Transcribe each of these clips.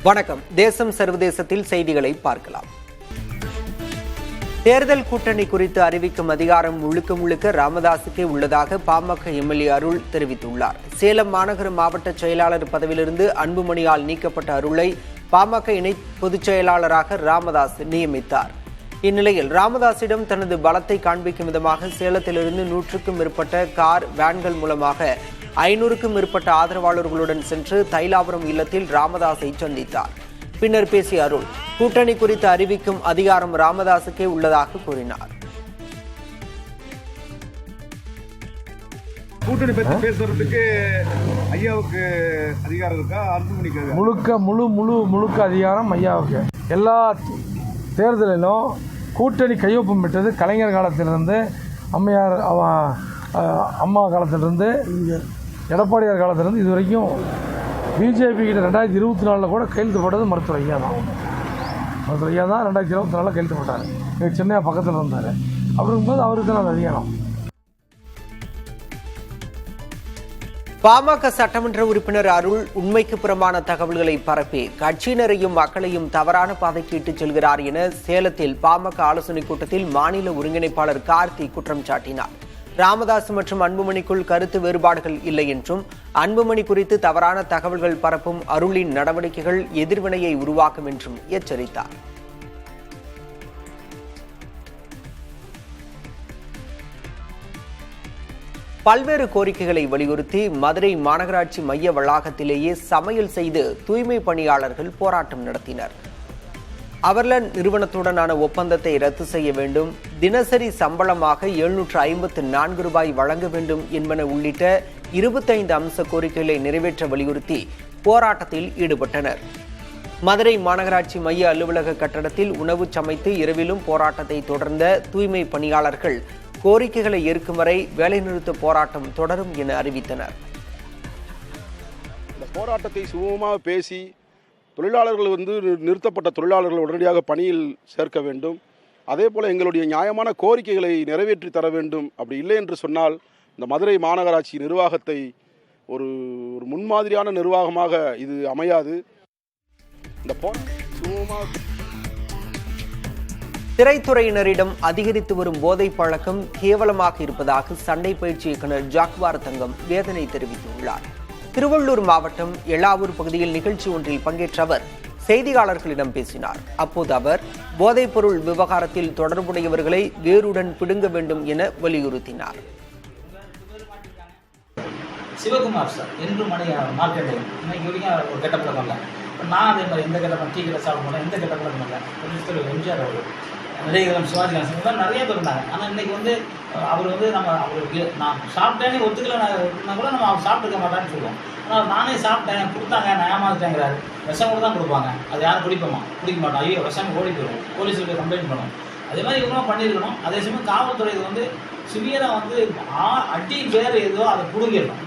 வணக்கம். தேசம் சர்வதேசத்தில் செய்திகளை பார்க்கலாம். தேர்தல் கூட்டணி குறித்து அறிவிக்கும் அதிகாரம் முழுக்க ராமதாசுக்கே உள்ளதாக பாமக எம்எல்ஏ அருள் தெரிவித்துள்ளார். சேலம் மாநகர மாவட்ட செயலாளர் பதவியிலிருந்து அன்புமணியால் நீக்கப்பட்ட அருளை பாமக இணை பொதுச் செயலாளராக ராமதாஸ் நியமித்தார். இந்நிலையில் ராமதாஸிடம் தனது பலத்தை காண்பிக்கும் விதமாக சேலத்திலிருந்து 100க்கும் மேற்பட்ட கார், வேன்கள் மூலமாக 500க்கும் மேற்பட்ட ஆதரவாளர்களுடன் சென்று தைலாபுரம் இல்லத்தில் ராமதாஸை சந்தித்தார். பின்னர் பேசிய அருள், கூட்டணி குறித்து அறிவிக்கும் அதிகாரம் ராமதாஸுக்கே உள்ளதாக கூறினார். கூட்டணி பற்றி பேசுறதுக்கு ஐயாவுக்கு அதிகாரம் இருக்கா? அன்புமணிக்கு முழுக்க அதிகாரம் ஐயாவுக்கு. எல்லா தேர்தலிலும் கூட்டணி கையொப்பம் பெற்றது கலைஞர் காலத்திலிருந்து, அம்மையார் அம்மா காலத்திலிருந்து, எடப்பாடியார் காலத்திலிருந்து இது வரைக்கும் பிஜேபி கிட்ட 2024 கூட கையெழுத்து போட்டது மருத்துவர் ஐயா தான். 2024 கையெழுத்து போட்டார். சென்னையா பக்கத்தில் இருந்தார். அப்படிங்கும்போது அவருக்கு தான் அது அதிகாரம். பாமக சட்டமன்ற உறுப்பினர் அருள் உண்மைக்கு புறம்பான தகவல்களை பரப்பி கட்சியினரையும் மக்களையும் தவறான பாதைக்கு இட்டுச் செல்கிறார் என சேலத்தில் பாமக ஆலோசனைக் கூட்டத்தில் மாநில ஒருங்கிணைப்பாளர் கார்த்தி குற்றம் சாட்டினார். ராமதாஸ் மற்றும் அன்புமணிக்குள் கருத்து வேறுபாடுகள் இல்லை என்றும், அன்புமணி குறித்து தவறான தகவல்கள் பரப்பும் அருளின் நடவடிக்கைகள் எதிர்வினையை உருவாக்கும் என்றும் எச்சரித்தார். பல்வேறு கோரிக்கைகளை வலியுறுத்தி மதுரை மாநகராட்சி மைய வளாகத்திலேயே சமையல் செய்து தூய்மை பணியாளர்கள் போராட்டம் நடத்தினர். அவர்லன் நிறுவனத்துடனான ஒப்பந்தத்தை ரத்து செய்ய வேண்டும், தினசரி சம்பளமாக 754 ரூபாய் வழங்க வேண்டும் என்பன உள்ளிட்ட 25 அம்ச கோரிக்கைகளை நிறைவேற்ற வலியுறுத்தி போராட்டத்தில் ஈடுபட்டனர். மதுரை மாநகராட்சி மைய அலுவலக கட்டடத்தில் உணவு சமைத்து இரவிலும் போராட்டத்தை தொடர்ந்த தூய்மை பணியாளர்கள் கோரிக்கைகளை ஏற்கும் வரை வேலைநிறுத்த போராட்டம் தொடரும் என அறிவித்தனர். இந்த போராட்டத்தை சுமூகமாக பேசி தொழிலாளர்கள் நிறுத்தப்பட்ட தொழிலாளர்கள் உடனடியாக பணியில் சேர்க்க வேண்டும். அதே போல் எங்களுடைய நியாயமான கோரிக்கைகளை நிறைவேற்றி தர வேண்டும். அப்படி இல்லை என்று சொன்னால் இந்த மதுரை மாநகராட்சி நிர்வாகத்தை ஒரு முன்மாதிரியான நிர்வாகமாக இது அமையாது. இந்த திரைத்துறையினரிடம் அதிகரித்து வரும் போதை பழக்கம் கேவலமாக இருப்பதாக சண்டை பயிற்சி இயக்குநர் ஜாக்வார் தங்கம் வேதனை தெரிவித்துள்ளார். திருவள்ளூர் மாவட்டம் எளாவூர் பகுதியில் நிகழ்ச்சி ஒன்றில் பங்கேற்ற அவர் செய்தியாளர்களிடம் பேசினார். அப்போது அவர் போதைப் பொருள் விவகாரத்தில் தொடர்புடையவர்களை வேருடன் பிடுங்க வேண்டும் என வலியுறுத்தினார். சிவகுமார் சார் என்று மார்க்கெட்டிங் இன்னைக்கு வரைக்கும் ஒரு கெட்ட பழக்கம் இல்லை. நான் அதே மாதிரி எந்த கெட்ட டீ கடை சாப்பிட மாட்டேன், எந்த கெட்ட பழக்கம் இல்லை. எம்ஜிஆர் அவர் நிறைய சிவாஜி கணேசன் நிறைய பேர் இருந்தாங்க. ஆனால் இன்னைக்கு அவர் நம்ம அவருக்கு நான் சாப்பிட்டேன்னு ஒத்துக்கலைன்னா கூட நம்ம அவர் சாப்பிட்டுக்க மாட்டான்னு சொல்லுவோம். ஆனால் நானே சாப்பிட்டேன், கொடுத்தாங்க, நான் ஏமாந்துட்டேங்கிறாரு. விஷம் கூட தான் கொடுப்பாங்க. அது யாரும் குடிக்க மாட்டோம். ஐயோ விஷம் ஓடி போயிடும், போலீஸுக்கு கம்ப்ளைண்ட் பண்ணணும். அதே மாதிரி இவங்களும் பண்ணியிருக்கணும். அதே சமயம் காவல்துறை சிவியராக அடி பேர் ஏதோ அதை பிடுங்கிடணும்.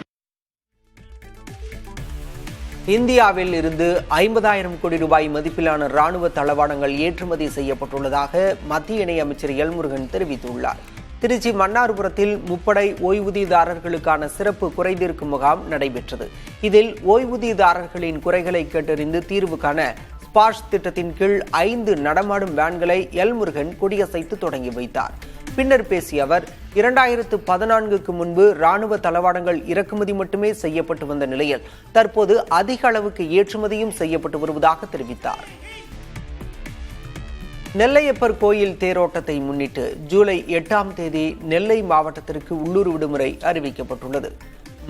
இந்தியாவில் இருந்து 50,000 கோடி ரூபாய் மதிப்பிலான ராணுவ தளவாடங்கள் ஏற்றுமதி செய்யப்பட்டுள்ளதாக மத்திய இணையமைச்சர் எல்முருகன் தெரிவித்துள்ளார். திருச்சி மன்னார்புரத்தில் முப்படை ஓய்வூதியதாரர்களுக்கான சிறப்பு குறைதீர்க்கும் முகாம் நடைபெற்றது. இதில் ஓய்வூதியதாரர்களின் குறைகளை கேட்டறிந்து தீர்வு காண ஸ்பாஷ் திட்டத்தின் கீழ் 5 நடமாடும் வேன்களை எல்முருகன் கொடியசைத்து தொடங்கி வைத்தார். பின்னர் பேசிய அவர் 2014க்கு முன்பு ராணுவ தளவாடங்கள் இறக்குமதி மட்டுமே செய்யப்பட்டு வந்த நிலையில் தற்போது அதிக அளவுக்கு ஏற்றுமதியும் செய்யப்பட்டு வருவதாக தெரிவித்தார். நெல்லையப்பர் கோயில் தேரோட்டத்தை முன்னிட்டு ஜூலை 8ஆம் தேதி நெல்லை மாவட்டத்திற்கு உள்ளூர் விடுமுறை அறிவிக்கப்பட்டுள்ளது.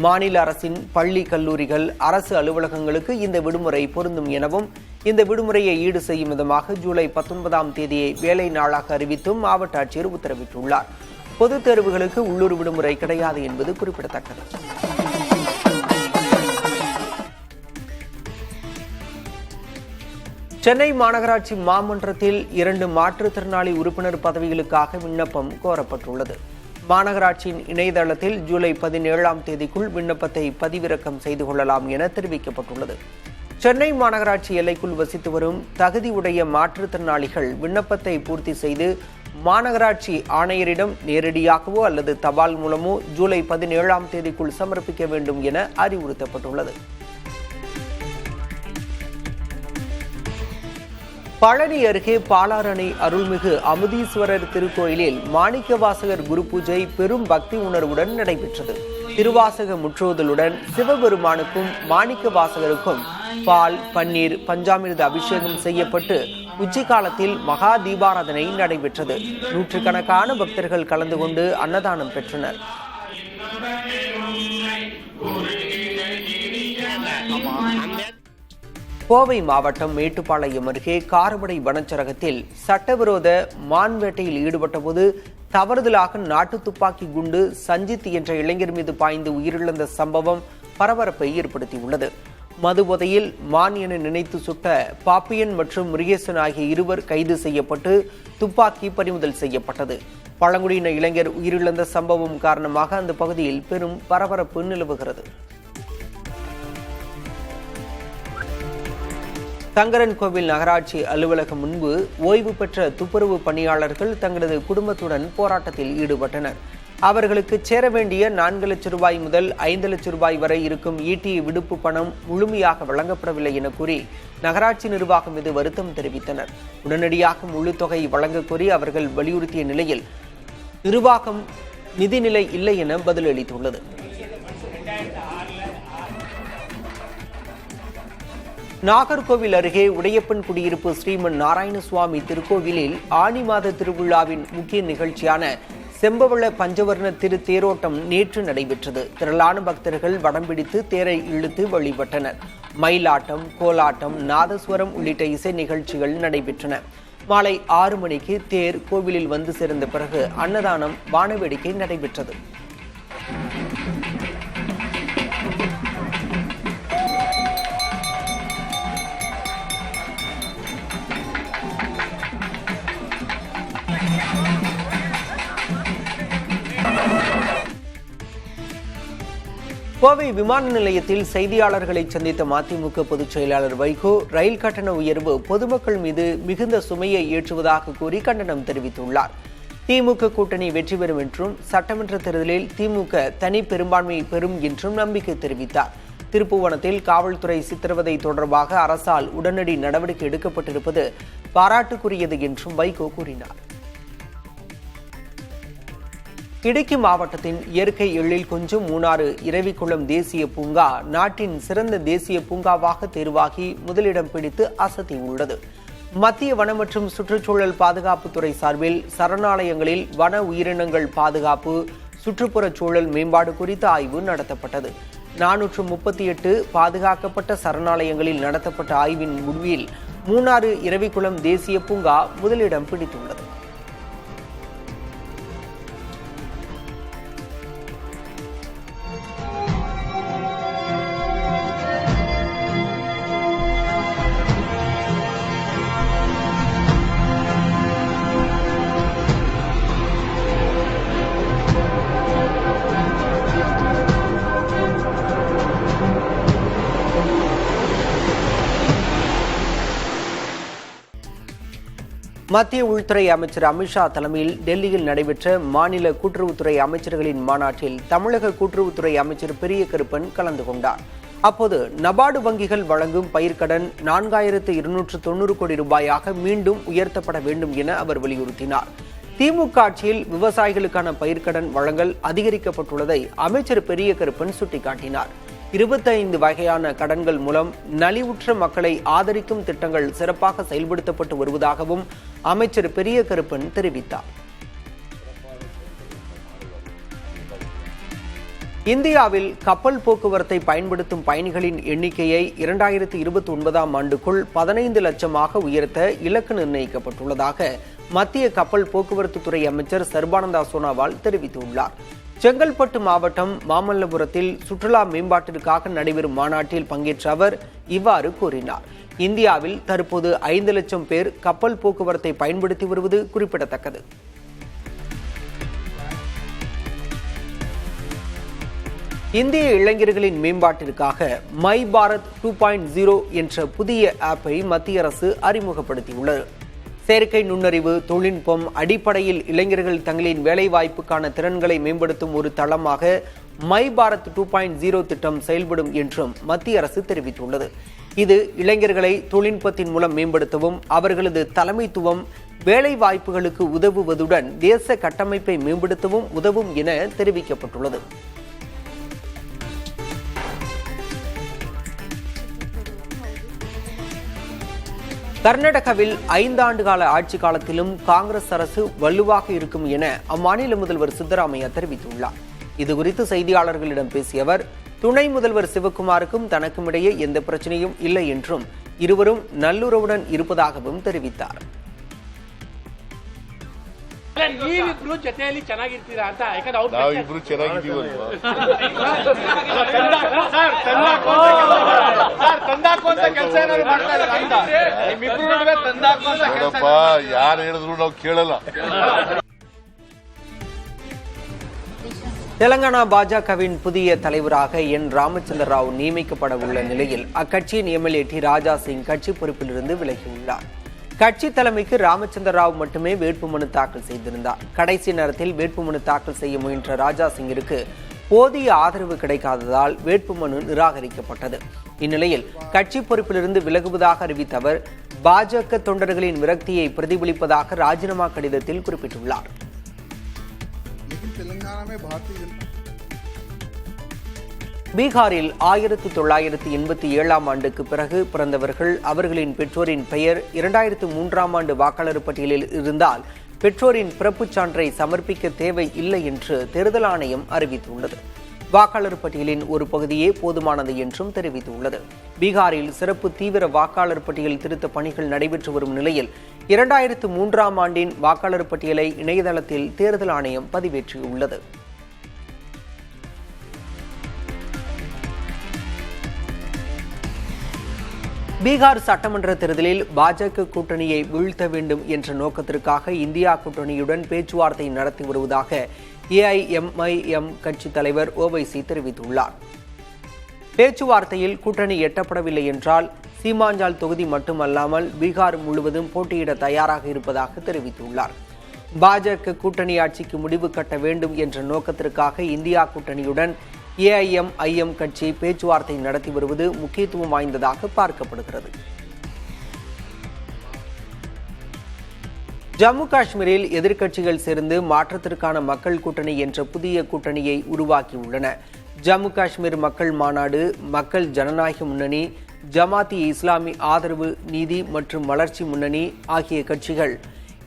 மாநில அரசின் பள்ளி, கல்லூரிகள், அரசு அலுவலகங்களுக்கு இந்த விடுமுறை பொருந்தும் எனவும், இந்த விடுமுறையை ஈடு செய்யும் விதமாக ஜூலை 19ஆம் தேதியை வேலை நாளாக அறிவித்தும் மாவட்ட ஆட்சியர் உத்தரவிட்டுள்ளார். பொதுத் தேர்வுகளுக்கு உள்ளூர் விடுமுறை கிடையாது என்பது குறிப்பிடத்தக்கது. சென்னை மாநகராட்சி மாமன்றத்தில் 2 மாற்றுத்திறனாளி உறுப்பினர் பதவிகளுக்காக விண்ணப்பம் கோரப்பட்டுள்ளது. மாநகராட்சியின் இணையதளத்தில் ஜூலை 17ஆம் தேதிக்குள் விண்ணப்பத்தை பதிவிறக்கம் செய்து கொள்ளலாம் என தெரிவிக்கப்பட்டுள்ளது. சென்னை மாநகராட்சி எல்லைக்குள் வசித்து வரும் தகுதியுடைய மாற்றுத்திறனாளிகள் விண்ணப்பத்தை பூர்த்தி செய்து மாநகராட்சி ஆணையரிடம் நேரடியாகவோ அல்லது தபால் மூலமோ ஜூலை 17ஆம் தேதிக்குள் சமர்ப்பிக்க வேண்டும் என அறிவுறுத்தப்பட்டுள்ளது. பழனி அருகே பாலாறு அணை அருள்மிகு அமுதீஸ்வரர் திருக்கோயிலில் மாணிக்கவாசகர் குரு பூஜை பெரும் பக்தி உணர்வுடன் நடைபெற்றது. திருவாசக முற்றோதலுடன் சிவபெருமானுக்கும் மாணிக்கவாசகருக்கும் பால், பன்னீர், பஞ்சாமிர்த அபிஷேகம் செய்யப்பட்டு உச்சிகாலத்தில் மகா தீபாராதனை நடைபெற்றது. நூற்றுக்கணக்கான பக்தர்கள் கலந்து கொண்டு அன்னதானம் பெற்றனர். கோவை மாவட்டம் மேட்டுப்பாளையம் அருகே காரமடை வனச்சரகத்தில் சட்டவிரோத மான் வேட்டையில் ஈடுபட்ட போது தவறுதலாக நாட்டு துப்பாக்கி குண்டு சஞ்சித் என்ற இளைஞர் மீது பாய்ந்து உயிரிழந்த சம்பவம் பரபரப்பை ஏற்படுத்தியுள்ளது. மதுபோதையில் மான் என நினைத்து சுட்ட பாப்பியன் மற்றும் முருகேசன் ஆகிய இருவர் கைது செய்யப்பட்டு துப்பாக்கி பறிமுதல் செய்யப்பட்டது. பழங்குடியின இளைஞர் உயிரிழந்த சம்பவம் காரணமாக அந்த பகுதியில் பெரும் பரபரப்பு நிலவுகிறது. சங்கரன்கோவில் நகராட்சி அலுவலகம் முன்பு ஓய்வு பெற்ற துப்புரவு பணியாளர்கள் தங்களது குடும்பத்துடன் போராட்டத்தில் ஈடுபட்டனர். அவர்களுக்கு சேர வேண்டிய 4 லட்சம் ரூபாய் முதல் 5 லட்சம் ரூபாய் வரை இருக்கும் ஈட்டிய விடுப்பு பணம் முழுமையாக வழங்கப்படவில்லை என கூறி நகராட்சி நிர்வாகம் மீது வருத்தம் தெரிவித்தனர். உடனடியாக முழு தொகை வழங்க கோரி அவர்கள் வலியுறுத்திய நிலையில் நிர்வாகம் நிதிநிலை இல்லை என பதிலளித்துள்ளது. நாகர்கோவில் அருகே உடையப்பன் குடியிருப்பு ஸ்ரீமன் நாராயணசுவாமி திருக்கோவிலில் ஆனி மாத திருவிழாவின் முக்கிய நிகழ்ச்சியான செம்பவள பஞ்சவர்ண தேரோட்டம் நேற்று நடைபெற்றது. திரளான பக்தர்கள் வடம் பிடித்து தேரை இழுத்து வழிபட்டனர். மயிலாட்டம், கோலாட்டம், நாதஸ்வரம் உள்ளிட்ட இசை நிகழ்ச்சிகள் நடைபெற்றன. மாலை 6 மணிக்கு தேர் கோவிலில் வந்து சேர்ந்த பிறகு அன்னதானம், வானவேடிக்கை நடைபெற்றது. கோவை விமான நிலையத்தில் செய்தியாளர்களை சந்தித்த மதிமுக பொதுச் செயலாளர் வைகோ ரயில் கட்டண உயர்வு பொதுமக்கள் மீது மிகுந்த சுமையை ஏற்றுவதாக கூறி கண்டனம் தெரிவித்துள்ளார். திமுக கூட்டணி வெற்றி பெறும் என்றும் சட்டமன்ற தேர்தலில் திமுக தனி பெரும்பான்மையை பெறும் என்றும் நம்பிக்கை தெரிவித்தார். திருப்புவனத்தில் காவல்துறை சித்திரவதை தொடர்பாக அரசால் உடனடி நடவடிக்கை எடுக்கப்பட்டிருப்பது பாராட்டுக்குரியது என்றும் வைகோ கூறினார். இடுக்கி மாவட்டத்தின் இயற்கை எழில் கொஞ்சம் மூணாறு இரவிக்குளம் தேசிய பூங்கா நாட்டின் சிறந்த தேசிய பூங்காவாக தேர்வாகி முதலிடம் பிடித்து அசத்தியுள்ளது. மத்திய வன மற்றும் சுற்றுச்சூழல் பாதுகாப்புத்துறை சார்பில் சரணாலயங்களில் வன உயிரினங்கள் பாதுகாப்பு, சுற்றுப்புற சூழல் மேம்பாடு குறித்த ஆய்வு நடத்தப்பட்டது. 438 பாதுகாக்கப்பட்ட சரணாலயங்களில் நடத்தப்பட்ட ஆய்வின் முடிவில் மூணாறு இரவிக்குளம் தேசிய பூங்கா முதலிடம் பிடித்துள்ளது. மத்திய உள்துறை அமைச்சர் அமித்ஷா தலைமையில் டெல்லியில் நடைபெற்ற மாநில கூட்டுறவுத்துறை அமைச்சர்களின் மாநாட்டில் தமிழக கூட்டுறவுத்துறை அமைச்சர் பெரிய கருப்பன் கலந்து கொண்டார். அப்போது நபார்டு வங்கிகள் வழங்கும் பயிர்க்கடன் 4290 கோடி ரூபாயாக மீண்டும் உயர்த்தப்பட வேண்டும் என அவர் வலியுறுத்தினார். திமுக ஆட்சியில் விவசாயிகளுக்கான பயிர்க்கடன் வழங்கல் அதிகரிக்கப்பட்டுள்ளதை அமைச்சர் பெரிய கருப்பன் சுட்டிக்காட்டினார். 25 வகையான கடன்கள் மூலம் நலிவுற்ற மக்களை ஆதரிக்கும் திட்டங்கள் சிறப்பாக செயல்படுத்தப்பட்டு வருவதாகவும் அமைச்சர் பெரிய கருப்பன் தெரிவித்தார். இந்தியாவில் கப்பல் போக்குவரத்தை பயன்படுத்தும் பயணிகளின் எண்ணிக்கையை 2029ஆம் ஆண்டுக்குள் 15 லட்சமாக உயர்த்த இலக்கு நிர்ணயிக்கப்பட்டுள்ளதாக மத்திய கப்பல் போக்குவரத்து துறை அமைச்சர் சர்பானந்தா சோனாவால் தெரிவித்துள்ளார். செங்கல்பட்டு மாவட்டம் மாமல்லபுரத்தில் சுற்றுலா மேம்பாட்டிற்காக நடைபெறும் மாநாட்டில் பங்கேற்ற அவர் இவ்வாறு கூறினார். இந்தியாவில் தற்போது 5 லட்சம் பேர் கப்பல் போக்குவரத்தை பயன்படுத்தி வருவது குறிப்பிடத்தக்கது. இந்திய இளைஞர்களின் மேம்பாட்டிற்காக மை பாரத் 2.0 என்ற புதிய ஆப்பை மத்திய அரசு அறிமுகப்படுத்தியுள்ளது. செயற்கை நுண்ணறிவு தொழில்நுட்பம் அடிப்படையில் இளைஞர்கள் தங்களின் வேலைவாய்ப்புக்கான திறன்களை மேம்படுத்தும் ஒரு தளமாக மை பாரத் 2.0 திட்டம் செயல்படும் என்றும் மத்திய அரசு தெரிவித்துள்ளது. இது இளைஞர்களை தொழில்நுட்பத்தின் மூலம் மேம்படுத்தவும் அவர்களது தலைமைத்துவம் வேலை வாய்ப்புகளுக்கு உதவுவதுடன் தேச கட்டமைப்பை மேம்படுத்தவும் உதவும் என தெரிவிக்கப்பட்டுள்ளது. கர்நாடகாவில் 5 ஆண்டு கால ஆட்சி காலத்திலும் காங்கிரஸ் அரசு வலுவாக இருக்கும் என அம்மாநில முதல்வர் சித்தராமையா தெரிவித்துள்ளார். இதுகுறித்து செய்தியாளர்களிடம் பேசிய அவர், துணை முதல்வர் சிவக்குமாருக்கும் தனக்கும் இடையே எந்த பிரச்சனையும் இல்லை என்றும் இருவரும் நல்லுறவுடன் இருப்பதாகவும் தெரிவித்தார். ನೀವಿಬ್ರು ಜೊತೆಯಲ್ಲಿ ಚೆನ್ನಾಗಿರ್ತೀರಾ ಅಂತ ಯಾಕಂದ್ರೆ ನಾವಿಬ್ರು ಚೆನ್ನಾಗಿದ್ದೀವಲ್ವಾ ತಂದಾಕುವಂತ ಕೆಲಸ ಏನಾದ್ರು ಮಾಡ್ತಾ ಇದ್ದಾರೆ ನಿಮ್ಮಿಬ್ರು ನಡುವೆ ತಂದಾಕುವಂತ ನೋಡಪ್ಪ ಯಾರು ಹೇಳಿದ್ರು ನಾವು ಕೇಳಲ್ಲ. தெலங்கானா பாஜகவின் புதிய தலைவராக என் ராமச்சந்திர ராவ் நியமிக்கப்பட உள்ள நிலையில் அக்கட்சியின் எம்எல்ஏ டி ராஜா சிங் கட்சி பொறுப்பிலிருந்து விலகியுள்ளார். கட்சி தலைமைக்கு ராமச்சந்திர ராவ் மட்டுமே வேட்புமனு தாக்கல் செய்திருந்தார். கடைசி நேரத்தில் வேட்புமனு தாக்கல் செய்ய முயன்ற ராஜா சிங்கிற்கு போதிய ஆதரவு கிடைக்காததால் வேட்புமனு நிராகரிக்கப்பட்டது. இந்நிலையில் கட்சி பொறுப்பிலிருந்து விலகுவதாக அறிவித்த அவர் பாஜக தொண்டர்களின் விரக்தியை பிரதிபலிப்பதாக ராஜினாமா கடிதத்தில் குறிப்பிட்டுள்ளார். பீகாரில் 1987ஆம் ஆண்டுக்கு பிறகு பிறந்தவர்கள் அவர்களின் பெற்றோரின் பெயர் 2003ஆம் ஆண்டு வாக்காளர் பட்டியலில் இருந்தால் பெற்றோரின் பிறப்புச் சான்றை சமர்ப்பிக்க தேவை இல்லை என்று தேர்தல் ஆணையம் அறிவித்துள்ளது. வாக்காளர் பட்டியலின் ஒரு பகுதியே போதுமானது என்றும் தெரிவித்துள்ளது. பீகாரில் சிறப்பு தீவிர வாக்காளர் பட்டியல் திருத்த பணிகள் நடைபெற்று வரும் நிலையில் 2003ஆம் ஆண்டின் வாக்காளர் பட்டியலை இணையதளத்தில் தேர்தல் ஆணையம் பதிவேற்றியுள்ளது. பீகார் சட்டமன்ற தேர்தலில் பாஜக கூட்டணியை வீழ்த்த வேண்டும் என்ற நோக்கத்திற்காக இந்தியா கூட்டணியுடன் பேச்சுவார்த்தை நடத்தி வருவதாக ஏஐஎம்ஐஎம் கட்சி தலைவர் ஓவைசி தெரிவித்துள்ளார். பேச்சுவார்த்தையில் கூட்டணி எட்டப்படவில்லை என்றால் சீமாஞ்சால் தொகுதி மட்டுமல்லாமல் பீகார் முழுவதும் போட்டியிட தயாராக இருப்பதாக தெரிவித்துள்ளார். பாஜக கூட்டணி ஆட்சிக்கு முடிவு கட்ட வேண்டும் என்ற நோக்கத்திற்காக இந்தியா கூட்டணியுடன் ஏஐஎம்ஐஎம் கட்சி பேச்சுவார்த்தை நடத்தி வருவது முக்கியத்துவம் வாய்ந்ததாக பார்க்கப்படுகிறது. ஜம்மு காஷ்மீரில் எதிர்க்கட்சிகள் சேர்ந்து மாற்றத்திற்கான மக்கள் கூட்டணி என்ற புதிய கூட்டணியை உருவாக்கியுள்ளன. ஜம்மு காஷ்மீர் மக்கள் மாநாடு, மக்கள் ஜனநாயக முன்னணி, ஜமாத்தி இஸ்லாமி ஆதரவு நீதி மற்றும் வளர்ச்சி முன்னணி ஆகிய கட்சிகள்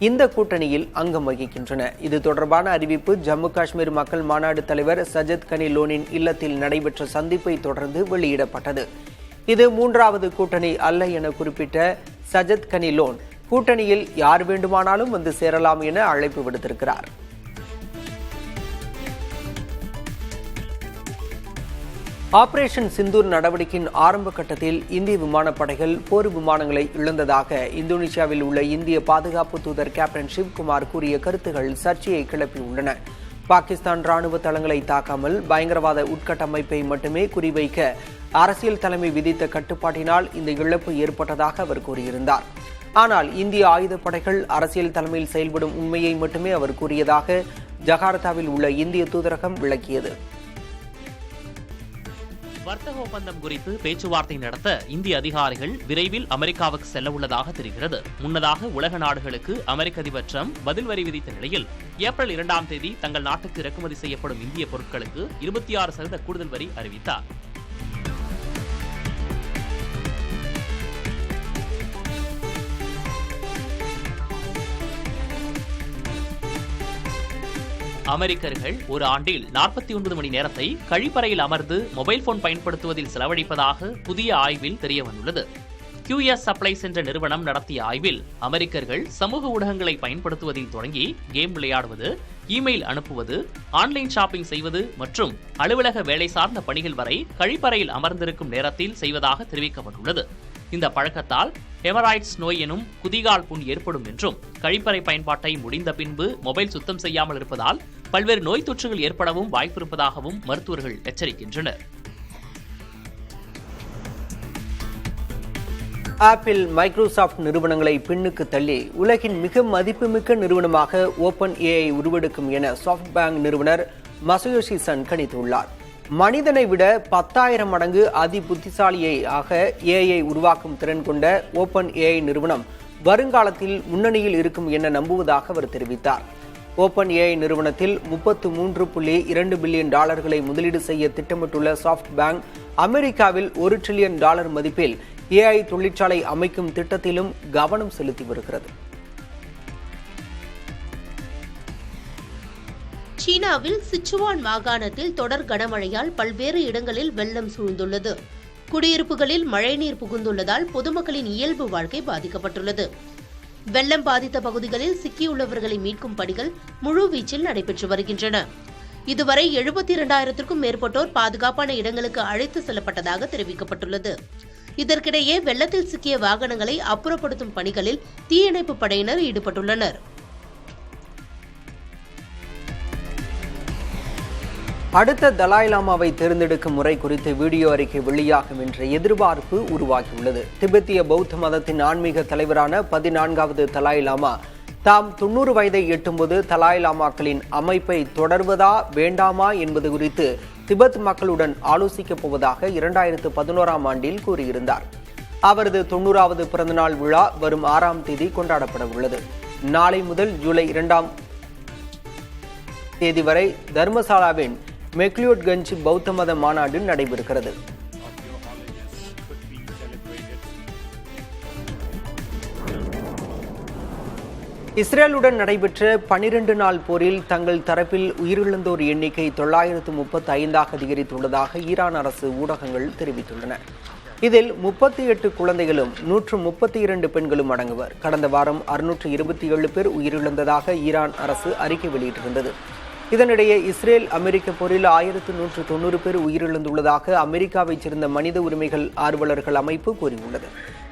இந்த கூட்டணியில் அங்கம் வகிக்கின்றன. இது தொடர்பான அறிவிப்பு ஜம்மு காஷ்மீர் மக்கள் மாநாடு தலைவர் சஜத் கனி லோனின் இல்லத்தில் நடைபெற்ற சந்திப்பை தொடர்ந்து வெளியிடப்பட்டது. இது 3வது கூட்டணி அல்ல என குறிப்பிட்ட சஜத் கனி லோன் கூட்டணியில் யார் வேண்டுமானாலும் வந்து சேரலாம் என அழைப்பு விடுத்திருக்கிறார். ஆபரேஷன் சிந்தூர் நடவடிக்கையின் ஆரம்ப கட்டத்தில் இந்திய விமானப்படைகள் போர் விமானங்களை இழந்ததாக இந்தோனேஷியாவில் உள்ள இந்திய பாதுகாப்பு தூதர் கேப்டன் சிவ்குமார் கூறிய கருத்துகள் சர்ச்சையை கிளப்பியுள்ளன. பாகிஸ்தான் ராணுவ தளங்களை தாக்காமல் பயங்கரவாத உட்கட்டமைப்பை மட்டுமே குறிவைக்க அரசியல் தலைமை விதித்த கட்டுப்பாட்டினால் இந்த இழப்பு ஏற்பட்டதாக அவர் கூறியிருந்தார். ஆனால் இந்திய ஆயுதப்படைகள் அரசியல் தலைமையில் செயல்படும் உண்மையை மட்டுமே அவர் கூறியதாக ஜகார்த்தாவில் உள்ள இந்திய தூதரகம் விளக்கியது. வர்த்தக ஒப்பந்தம் குறித்து பேச்சுவார்த்தை நடத்த இந்திய அதிகாரிகள் விரைவில் அமெரிக்காவுக்கு செல்ல உள்ளதாக தெரிகிறது. முன்னதாக உலக நாடுகளுக்கு அமெரிக்க அதிபர் ட்ரம்ப் பதில் வரி விதித்த நிலையில் ஏப்ரல் 2ஆம் தேதி தங்கள் நாட்டுக்கு இறக்குமதி செய்யப்படும் இந்திய பொருட்களுக்கு 26% கூடுதல் வரி அறிவித்தார். அமெரிக்கர்கள் ஒரு ஆண்டில் 49 மணி நேரத்தை கழிப்பறையில் அமர்ந்து மொபைல் போன் பயன்படுத்துவதில் செலவழிப்பதாக புதிய ஆய்வில் தெரியவந்துள்ளது. QS சப்ளைஸ் என்ற நிறுவனம் நடத்திய ஆய்வில் அமெரிக்கர்கள் சமூக ஊடகங்களை பயன்படுத்துவதில் தொடங்கி கேம் விளையாடுவது, இமெயில் அனுப்புவது, ஆன்லைன் ஷாப்பிங் செய்வது மற்றும் அலுவலக வேலை சார்ந்த பணிகள் வரை கழிப்பறையில் அமர்ந்திருக்கும் நேரத்தில் செய்வதாக தெரிவிக்கப்பட்டுள்ளது. இந்த பழக்கத்தால் ஹெமராய்ட்ஸ் நோய் எனும் குதிகால் புண் ஏற்படும் என்றும், கழிப்பறை பயன்பாட்டை முடிந்த பின்பு மொபைல் சுத்தம் செய்யாமல் இருப்பதால் பல்வேறு நோய் தொற்றுகள் ஏற்படவும் வாய்ப்பிருப்பதாகவும் மருத்துவர்கள் எச்சரிக்கின்றனர். ஆப்பிள், மைக்ரோசாப்ட் நிறுவனங்களை பின்னுக்கு தள்ளி உலகின் மிக மதிப்புமிக்க நிறுவனமாக ஓபன் ஏஐ உருவெடுக்கும் என சாஃப்ட்பேங்க் நிறுவனர் மசயோஷி சன் கணித்துள்ளார். மனிதனை விட 10,000 மடங்கு அதி புத்திசாலியாக ஏஐ உருவாக்கும் திறன் கொண்ட ஓபன் ஏஐ நிறுவனம் வருங்காலத்தில் முன்னணியில் இருக்கும் என நம்புவதாக அவர் தெரிவித்தார். ஓபன் ஏஐ நிறுவனத்தில் $33.2 பில்லியன் முதலீடு செய்ய திட்டமிட்டுள்ள சாஃப்ட்பேங்க் அமெரிக்காவில் $1 டிரில்லியன் மதிப்பில் ஏஐ தொழிற்சாலை அமைக்கும் திட்டத்திலும் கவனம் செலுத்தி வருகிறது. சீனாவில் சிச்சுவான் மாகாணத்தில் தொடர் கனமழையால் பல்வேறு இடங்களில் வெள்ளம் சூழ்ந்துள்ளது. குடியிருப்புகளில் மழைநீர் புகுந்துள்ளதால் பொதுமக்களின் இயல்பு வாழ்க்கை பாதிக்கப்பட்டுள்ளது. வெள்ளம் பாதித்த பகுதிகளில் சிக்கியுள்ளவர்களை மீட்கும் பணிகள் முழுவீச்சில் நடைபெற்று வருகின்றன. இதுவரை 72,000க்கும் மேற்பட்டோர் பாதுகாப்பான இடங்களுக்கு அழைத்து செல்லப்பட்டதாக தெரிவிக்கப்பட்டுள்ளது. இதற்கிடையே வெள்ளத்தில் சிக்கிய வாகனங்களை அப்புறப்படுத்தும் பணிகளில் தீயணைப்பு படையினர் ஈடுபட்டுள்ளனர். அடுத்த தலாய் லாமாவை தேர்ந்தெடுக்கும் முறை குறித்து வீடியோ அறிக்கை வெளியாகும் என்ற எதிர்பார்ப்பு உருவாகியுள்ளது. திபெத்திய பௌத்த மதத்தின் ஆன்மீக தலைவரான 14வது தலாய் லாமா தாம் 90 வயதை எட்டும்போது தலாய் லாமாக்களின் அமைப்பை தொடர்வதா வேண்டாமா என்பது குறித்து திபெத் மக்களுடன் ஆலோசிக்கப் போவதாக 2011ஆம் ஆண்டில் கூறியிருந்தார். அவரது 90வது பிறந்தநாள் விழா வரும் 6ஆம் தேதி கொண்டாடப்பட உள்ளது. நாளை முதல் ஜூலை 2ஆம் தேதி வரை தர்மசாலாவின் மெக்லியோட்கஞ்ச் பௌத்த மத மாநாடு நடைபெறுகிறது. இஸ்ரேலுடன் நடைபெற்ற 12 நாள் போரில் தங்கள் தரப்பில் உயிரிழந்தோர் எண்ணிக்கை 935ஆக அதிகரித்துள்ளதாக ஈரான் அரசு ஊடகங்கள் தெரிவித்துள்ளன. இதில் 38 குழந்தைகளும் 132 பெண்களும் அடங்குவர். கடந்த வாரம் 627 பேர் உயிரிழந்ததாக ஈரான் அரசு அறிக்கை வெளியிட்டிருந்தது. இதனிடையே இஸ்ரேல் அமெரிக்க போரில் 1190 பேர் உயிரிழந்துள்ளதாக அமெரிக்காவைச் சேர்ந்த மனித உரிமைகள் ஆர்வலர்கள் அமைப்பு கூறியுள்ளது.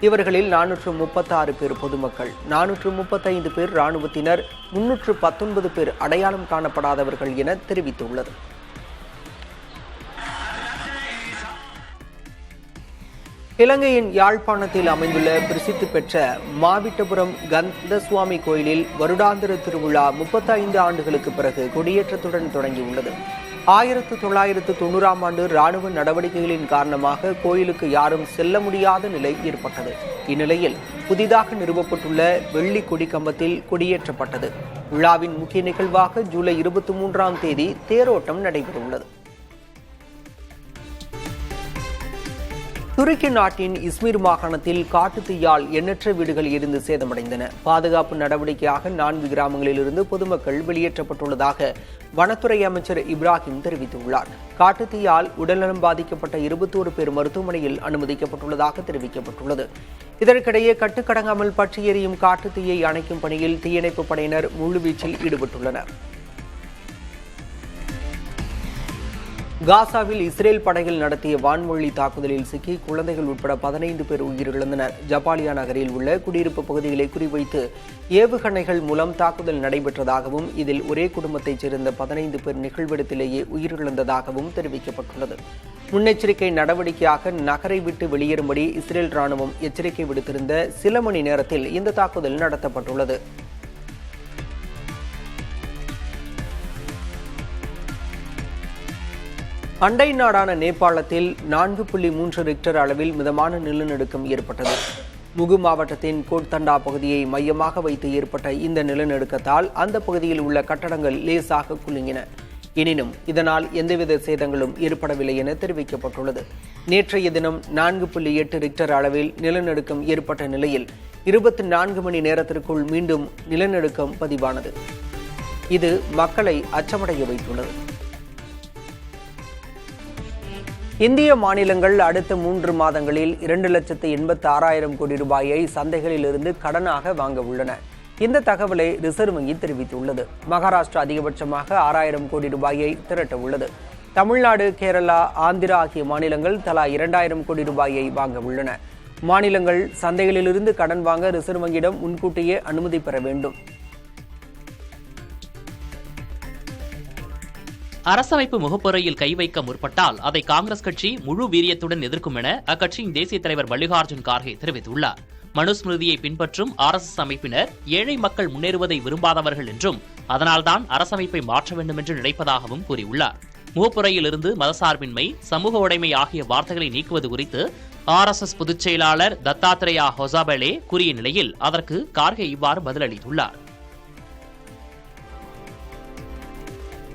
இவர்களில் 436 பேர் பொதுமக்கள், 435 பேர் இராணுவத்தினர், 319 பேர் அடையாளம் காணப்படாதவர்கள் என தெரிவித்துள்ளது. இலங்கையின் யாழ்ப்பாணத்தில் அமைந்துள்ள பிரசித்தி பெற்ற மாவிட்டபுரம் கந்தசுவாமி கோயிலில் வருடாந்திர திருவிழா 35 ஆண்டுகளுக்கு பிறகு கொடியேற்றத்துடன் தொடங்கியுள்ளது. 1990ஆம் ஆண்டு ராணுவ நடவடிக்கைகளின் காரணமாக கோயிலுக்கு யாரும் செல்ல முடியாத நிலை ஏற்பட்டது. இந்நிலையில் புதிதாக நிறுவப்பட்டுள்ள வெள்ளி கொடி கம்பத்தில் கொடியேற்றப்பட்டது. விழாவின் முக்கிய நிகழ்வாக ஜூலை 23ஆம் தேதி தேரோட்டம் நடைபெறவுள்ளது. துருக்கி நாட்டின் இஸ்மீர் மாகாணத்தில் காட்டுத்தீயால் எண்ணற்ற வீடுகள் எரிந்து சேதமடைந்தன. பாதுகாப்பு நடவடிக்கையாக 4 கிராமங்களிலிருந்து பொதுமக்கள் வெளியேற்றப்பட்டுள்ளதாக வனத்துறை அமைச்சர் இப்ராஹிம் தெரிவித்துள்ளார். காட்டுத்தீயால் உடல்நலம் பாதிக்கப்பட்ட 21 பேர் மருத்துவமனையில் அனுமதிக்கப்பட்டுள்ளதாக தெரிவிக்கப்பட்டுள்ளது. இதற்கிடையே கட்டுக்கடங்காமல் பற்றி எரியும் காட்டுத்தீயை அணைக்கும் பணியில் தீயணைப்பு படையினர் முழுவீச்சில் ஈடுபட்டுள்ளனர். காசாவில் இஸ்ரேல் படைகள் நடத்திய வான்வழி தாக்குதலில் சிக்கி குழந்தைகள் உட்பட 15 பேர் உயிரிழந்தனர். ஜபாலியா நகரில் உள்ள குடியிருப்பு பகுதிகளை குறிவைத்து ஏவுகணைகள் மூலம் தாக்குதல் நடைபெற்றதாகவும் இதில் ஒரே குடும்பத்தைச் சேர்ந்த 15 பேர் நிகழ்விடத்திலேயே உயிரிழந்ததாகவும் தெரிவிக்கப்பட்டுள்ளது. முன்னெச்சரிக்கை நடவடிக்கையாக நகரை விட்டு வெளியேறும்படி இஸ்ரேல் ராணுவம் எச்சரிக்கை விடுத்திருந்த சில மணி நேரத்தில் இந்த தாக்குதல் நடத்தப்பட்டுள்ளது. அண்டை நாடான நேபாளத்தில் 4.3 ரிக்டர் அளவில் மிதமான நிலநடுக்கம் ஏற்பட்டது. முகு மாவட்டத்தின் கோட்தண்டா பகுதியை மையமாக வைத்து ஏற்பட்ட இந்த நிலநடுக்கத்தால் அந்த பகுதியில் உள்ள கட்டடங்கள் லேசாக குலுங்கின. எனினும் இதனால் எந்தவித சேதங்களும் ஏற்படவில்லை என தெரிவிக்கப்பட்டுள்ளது. நேற்றைய தினம் 4.8 ரிக்டர் அளவில் நிலநடுக்கம் ஏற்பட்ட நிலையில் 24 மணி நேரத்திற்குள் மீண்டும் நிலநடுக்கம் பதிவானது. இது மக்களை அச்சமடைய வைத்துள்ளது. இந்திய மாநிலங்கள் அடுத்த 3 மாதங்களில் 2,86,000 கோடி ரூபாயை சந்தைகளில் இருந்து கடனாக வாங்க உள்ளன. இந்த தகவலை ரிசர்வ் வங்கி தெரிவித்துள்ளது. மகாராஷ்டிரா அதிகபட்சமாக 6,000 கோடி ரூபாயை திரட்ட உள்ளது. தமிழ்நாடு, கேரளா, ஆந்திரா ஆகிய மாநிலங்கள் தலா 2,000 கோடி ரூபாயை வாங்க உள்ளன. மாநிலங்கள் சந்தைகளிலிருந்து கடன் வாங்க ரிசர்வ் வங்கியிடம் முன்கூட்டியே அனுமதி பெற வேண்டும். அரசமைப்பு முகப்புரையில் கை வைக்க முற்பட்டால் அதை காங்கிரஸ் கட்சி முழு வீரியத்துடன் எதிர்க்கும் என அக்கட்சியின் தேசிய தலைவர் மல்லிகார்ஜுன் கார்கே தெரிவித்துள்ளார். மனுஸ்மிருதியை பின்பற்றும் RSS அமைப்பினர் ஏழை மக்கள் முன்னேறுவதை விரும்பாதவர்கள் என்றும் அதனால்தான் அரசமைப்பை மாற்ற வேண்டும் என்று நினைப்பதாகவும் கூறியுள்ளார். முகப்புரையிலிருந்து மதசார்பின்மை, சமூக உடைமை ஆகிய வார்த்தைகளை நீக்குவது குறித்து RSS பொதுச் செயலாளர் தத்தாத்ரேயா ஹொசாபலே கூறிய நிலையில் அதற்கு கார்கே இவ்வாறு பதிலளித்துள்ளார்.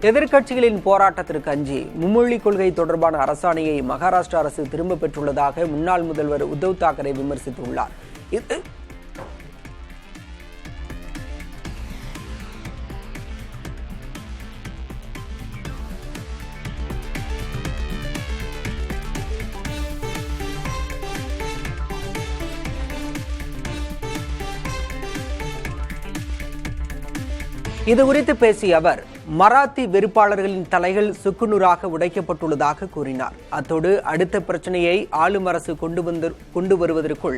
எதிர்க்கட்சிகளின் போராட்டத்திற்கு அஞ்சி மும்மொழி கொள்கை தொடர்பான அரசாணையை மகாராஷ்டிரா அரசு திரும்ப பெற்றுள்ளதாக முன்னாள் முதல்வர் உத்தவ் தாக்கரே விமர்சித்துள்ளார். இதுகுறித்து பேசிய அவர், மராத்தி வெறுப்பாளர்களின் தலைகள் சுக்குநூறாக உடைக்கப்பட்டுள்ளதாக கூறினார். அத்தோடு அடுத்த பிரச்சனையை ஆளும் அரசு கொண்டு வருவதற்குள்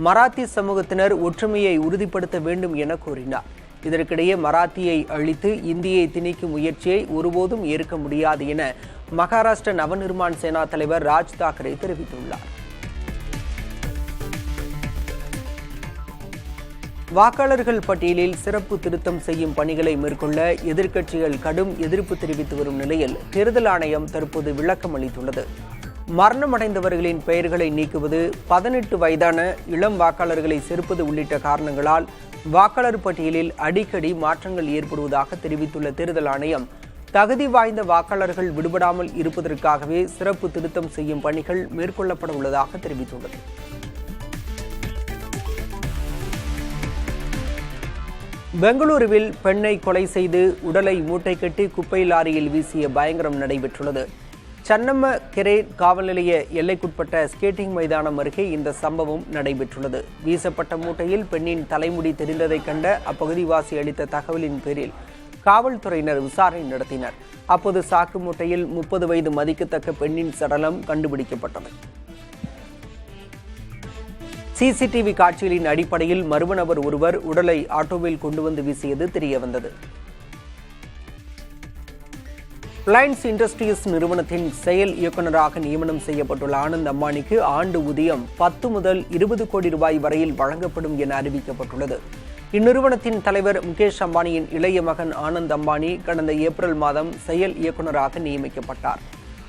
மராத்தி சமூகத்தினர் ஒற்றுமையை உறுதிப்படுத்த வேண்டும் என கூறினார். இதற்கிடையே மராத்தியை அழித்து இந்தியை திணிக்கும் முயற்சியை ஒருபோதும் ஏற்க முடியாது என மகாராஷ்டிர நவநிர்மாண் சேனா தலைவர் ராஜ் தாக்கரே தெரிவித்துள்ளார். வாக்காளர்கள் பட்டியலில் சிறப்பு திருத்தம் செய்யும் பணிகளை மேற்கொள்ள எதிர்க்கட்சிகள் கடும் எதிர்ப்பு தெரிவித்து வரும் நிலையில் தேர்தல் ஆணையம் தற்போது விளக்கம் அளித்துள்ளது. மரணமடைந்தவர்களின் பெயர்களை நீக்குவது, 18 வயதான இளம் வாக்காளர்களை சேர்ப்பது உள்ளிட்ட காரணங்களால் வாக்காளர் பட்டியலில் அடிக்கடி மாற்றங்கள் ஏற்படுவதாக தெரிவித்துள்ள தேர்தல் ஆணையம், தகுதி வாய்ந்த வாக்காளர்கள் விடுபடாமல் இருப்பதற்காகவே சிறப்பு திருத்தம் செய்யும் பணிகள் மேற்கொள்ளப்பட உள்ளதாக தெரிவித்துள்ளது. பெங்களூருவில் பெண்ணை கொலை செய்து உடலை மூட்டை கட்டி குப்பை லாரியில் வீசிய பயங்கரம் நடைபெற்றுள்ளது. சன்னம்ம கெரே காவல் நிலைய எல்லைக்குட்பட்ட ஸ்கேட்டிங் மைதானம் அருகே இந்த சம்பவம் நடைபெற்றுள்ளது. வீசப்பட்ட மூட்டையில் பெண்ணின் தலைமுடி தெரிந்ததைக் கண்ட அப்பகுதிவாசி அளித்த தகவலின் பேரில் காவல்துறையினர் விசாரணை நடத்தினர். அப்போது சாக்கு மூட்டையில் 30 வயது மதிக்கத்தக்க பெண்ணின் சடலம் கண்டுபிடிக்கப்பட்டது. CCTV காட்சிகளின் அடிப்படையில் மர்ம நபர் ஒருவர் உடலை ஆட்டோவில் கொண்டு வந்து வீசியது தெரியவந்தது. ரிலையன்ஸ் இண்டஸ்ட்ரீஸ் நிறுவனத்தின் செயல் இயக்குநராக நியமனம் செய்யப்பட்டுள்ள ஆனந்த் அம்பானிக்கு ஆண்டு ஊதியம் 10 முதல் 20 கோடி ரூபாய் வரையில் வழங்கப்படும் என அறிவிக்கப்பட்டுள்ளது. இந்நிறுவனத்தின் தலைவர் முகேஷ் அம்பானியின் இளைய மகன் ஆனந்த் அம்பானி கடந்த ஏப்ரல் மாதம் செயல் இயக்குநராக நியமிக்கப்பட்டார்.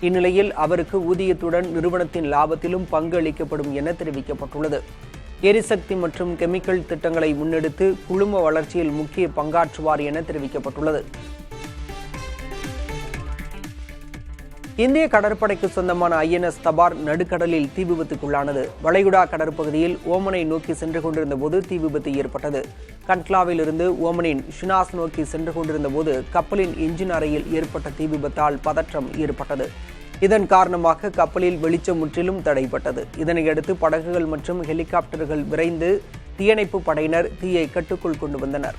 இந்நிலையில் அவருக்கு ஊதியத்துடன் நிறுவனத்தின் லாபத்திலும் பங்கு அளிக்கப்படும் என தெரிவிக்கப்பட்டுள்ளது. எரிசக்தி மற்றும் கெமிக்கல் திட்டங்களை முன்னெடுத்து குழும வளர்ச்சியில் முக்கிய பங்காற்றுவார் என தெரிவிக்கப்பட்டுள்ளது. இந்திய கடற்படைக்கு சொந்தமான INS தபார் நடுக்கடலில் தீ விபத்துக்குள்ளானது. வளைகுடா கடற்பகுதியில் ஓமனை நோக்கி சென்று கொண்டிருந்த போது தீ விபத்து ஏற்பட்டது. கண்ட்லாவில் இருந்து ஓமனின் ஷினாஸ் நோக்கி சென்று கொண்டிருந்த போது கப்பலின் என்ஜின் அறையில் ஏற்பட்ட தீ விபத்தால் பதற்றம் ஏற்பட்டது. இதன் காரணமாக கப்பலில் வெளிச்சம் முற்றிலும் தடைப்பட்டது. இதனையடுத்து படகுகள் மற்றும் ஹெலிகாப்டர்கள் விரைந்து தீயணைப்பு படையினர் தீயை கட்டுக்குள் கொண்டு வந்தனர்.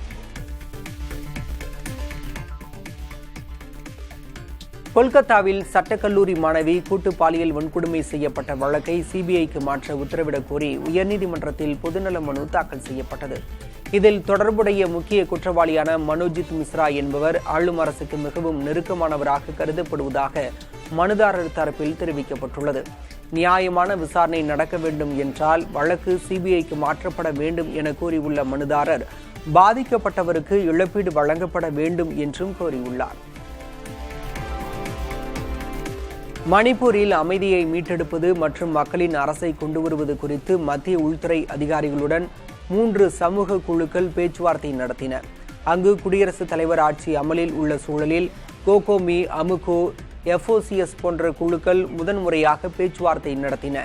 கொல்கத்தாவில் சட்டக்கல்லூரி மாணவி கூட்டு பாலியல் வன்கொடுமை செய்யப்பட்ட வழக்கை CBIக்கு மாற்ற உத்தரவிடக் கோரி உயர்நீதிமன்றத்தில் பொதுநல மனு தாக்கல் செய்யப்பட்டது. இதில் தொடர்புடைய முக்கிய குற்றவாளியான மனோஜித் மிஸ்ரா என்பவர் ஆளும் அரசுக்கு மிகவும் நெருக்கமானவராக கருதப்படுவதாக மனுதாரர் தரப்பில் தெரிவிக்கப்பட்டுள்ளது. நியாயமான விசாரணை நடக்க வேண்டும் என்றால் வழக்கு CBIக்கு மாற்றப்பட வேண்டும் என கூறியுள்ள மனுதாரர், பாதிக்கப்பட்டவருக்கு இழப்பீடு வழங்கப்பட வேண்டும் என்றும் கோரியுள்ளார். மணிப்பூரில் அமைதியை மீட்டெடுப்பது மற்றும் மக்களின் அரசை கொண்டு வருவது குறித்து மத்திய உள்துறை அதிகாரிகளுடன் 3 சமூக குழுக்கள் பேச்சுவார்த்தை நடத்தின. அங்கு குடியரசுத் தலைவர் ஆட்சி அமலில் உள்ள சூழலில் கோகோமி, அமுகோ, FOCS போன்ற குழுக்கள் முதன்முறையாக பேச்சுவார்த்தை நடத்தின.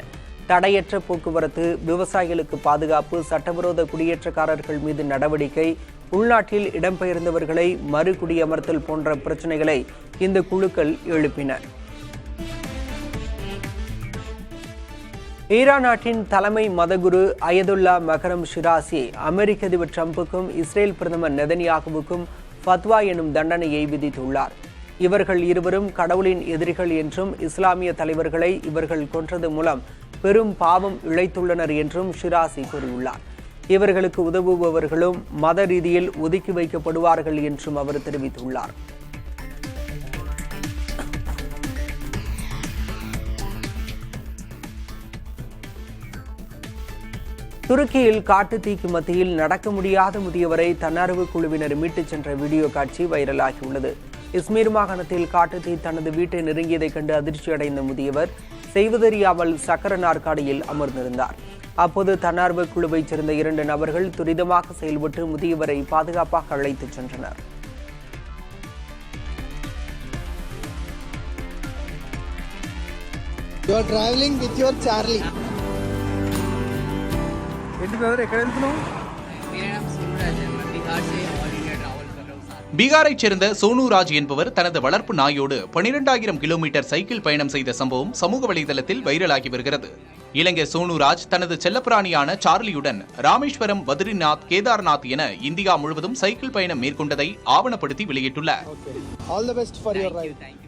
தடையற்ற போக்குவரத்து, விவசாயிகளுக்கு பாதுகாப்பு, சட்டவிரோத குடியேற்றக்காரர்கள் மீது நடவடிக்கை, உள்நாட்டில் இடம்பெயர்ந்தவர்களை மறு குடியமர்த்தல் போன்ற பிரச்சினைகளை இந்த குழுக்கள் எழுப்பின. ஈரான் நாட்டின் தலைமை மதகுரு அயதுல்லா மகரம் ஷிராசி அமெரிக்க அதிபர் டிரம்புக்கும் இஸ்ரேல் பிரதமர் நெதன்யாகுவுக்கும் ஃபத்வா எனும் தண்டனையை விதித்துள்ளார். இவர்கள் இருவரும் கடவுளின் எதிரிகள் என்றும் இஸ்லாமிய தலைவர்களை இவர்கள் கொன்றது மூலம் பெரும் பாவம் இழைத்துள்ளனர் என்றும் ஷிராசி கூறியுள்ளார். இவர்களுக்கு உதவுபவர்களும் மத ரீதியில் ஒதுக்கி வைக்கப்படுவார்கள் என்றும் அவர் தெரிவித்துள்ளார். துருக்கியில் காட்டுத்தீக்கு மத்தியில் நடக்க முடியாத முதியவரை தன்னார்வ குழுவினர் மீட்டுச் சென்ற வீடியோ காட்சி வைரலாகியுள்ளது. இஸ்மீர் மாகாணத்தில் காட்டுத்தீ தனது வீட்டை நெருங்கியதைக் கண்டு அதிர்ச்சியடைந்த முதியவர் செய்வதறியாமல் சக்கர நாற்காலியில் அமர்ந்திருந்தார். அப்போது தன்னார்வ குழுவைச் சேர்ந்த 2 நபர்கள் துரிதமாக செயல்பட்டு முதியவரை பாதுகாப்பாக அழைத்துச் சென்றனர். You are traveling with your Charlie. பீகாரைச் சேர்ந்த சோனுராஜ் என்பவர் தனது வளர்ப்பு நாயோடு 12,000 கிலோமீட்டர் சைக்கிள் பயணம் செய்த சம்பவம் சமூக வலைதளத்தில் வைரலாகி வருகிறது. இளைஞர் சோனுராஜ் தனது செல்லப்பிராணியான சார்லியுடன் ராமேஸ்வரம், பத்ரிநாத், கேதார்நாத் என இந்தியா முழுவதும் சைக்கிள் பயணம் மேற்கொண்டதை ஆவணப்படுத்தி வெளியிட்டுள்ளார்.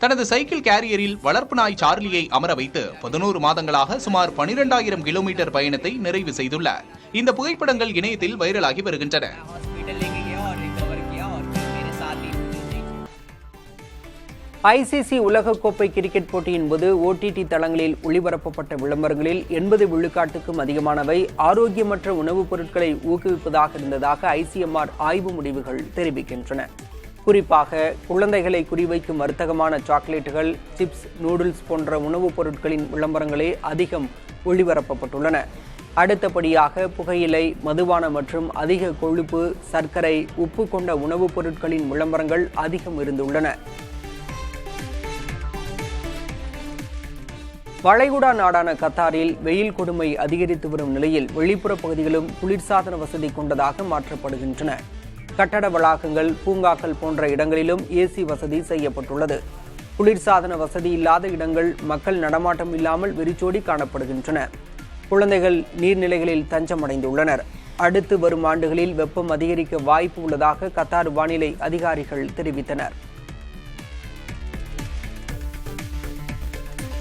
தனது சைக்கிள் கேரியரில் வளர்ப்பு நாய் சார்லியை அமர வைத்து 11 மாதங்களாக சுமார் 12,000 கிலோமீட்டர் பயணத்தை நிறைவு செய்துள்ளார். இந்த புகைப்படங்கள் இணையத்தில் வைரலாகி வருகின்றன. ICC உலகக்கோப்பை கிரிக்கெட் போட்டியின் போது OTT தளங்களில் ஒளிபரப்பப்பட்ட விளம்பரங்களில் 80 விழுக்காட்டுக்கும் அதிகமானவை ஆரோக்கியமற்ற உணவுப் பொருட்களை ஊக்குவிப்பதாக இருந்ததாக ICMR ஆய்வு முடிவுகள் தெரிவிக்கின்றன. குறிப்பாக குழந்தைகளை குறிவைக்கும் வர்த்தகமான சாக்லேட்டுகள், சிப்ஸ், நூடுல்ஸ் போன்ற உணவுப் பொருட்களின் விளம்பரங்களே அதிகம் ஒளிபரப்பப்பட்டுள்ளன. அடுத்தபடியாக புகையிலை, மதுபானம் மற்றும் அதிக கொழுப்பு, சர்க்கரை, உப்பு கொண்ட உணவுப் பொருட்களின் விளம்பரங்கள் அதிகம் இருந்துள்ளன. வளைகுடா நாடான கத்தாரில் வெயில் கொடுமை அதிகரித்து வரும் நிலையில் வெளிப்புற பகுதிகளும் குளிர்சாதன வசதி கொண்டதாக மாற்றப்படுகின்றன. கட்டட வளாகங்கள், பூங்காக்கள் போன்ற இடங்களிலும் AC வசதி செய்யப்பட்டுள்ளது. குளிர்சாதன வசதி இல்லாத இடங்கள் மக்கள் நடமாட்டம் இல்லாமல் வெறிச்சோடி காணப்படுகின்றன. குழந்தைகள் நீர்நிலைகளில் தஞ்சமடைந்துள்ளனர். அடுத்து வரும் ஆண்டுகளில் வெப்பம் அதிகரிக்க வாய்ப்பு உள்ளதாக கத்தார் வானிலை அதிகாரிகள் தெரிவித்தனர்.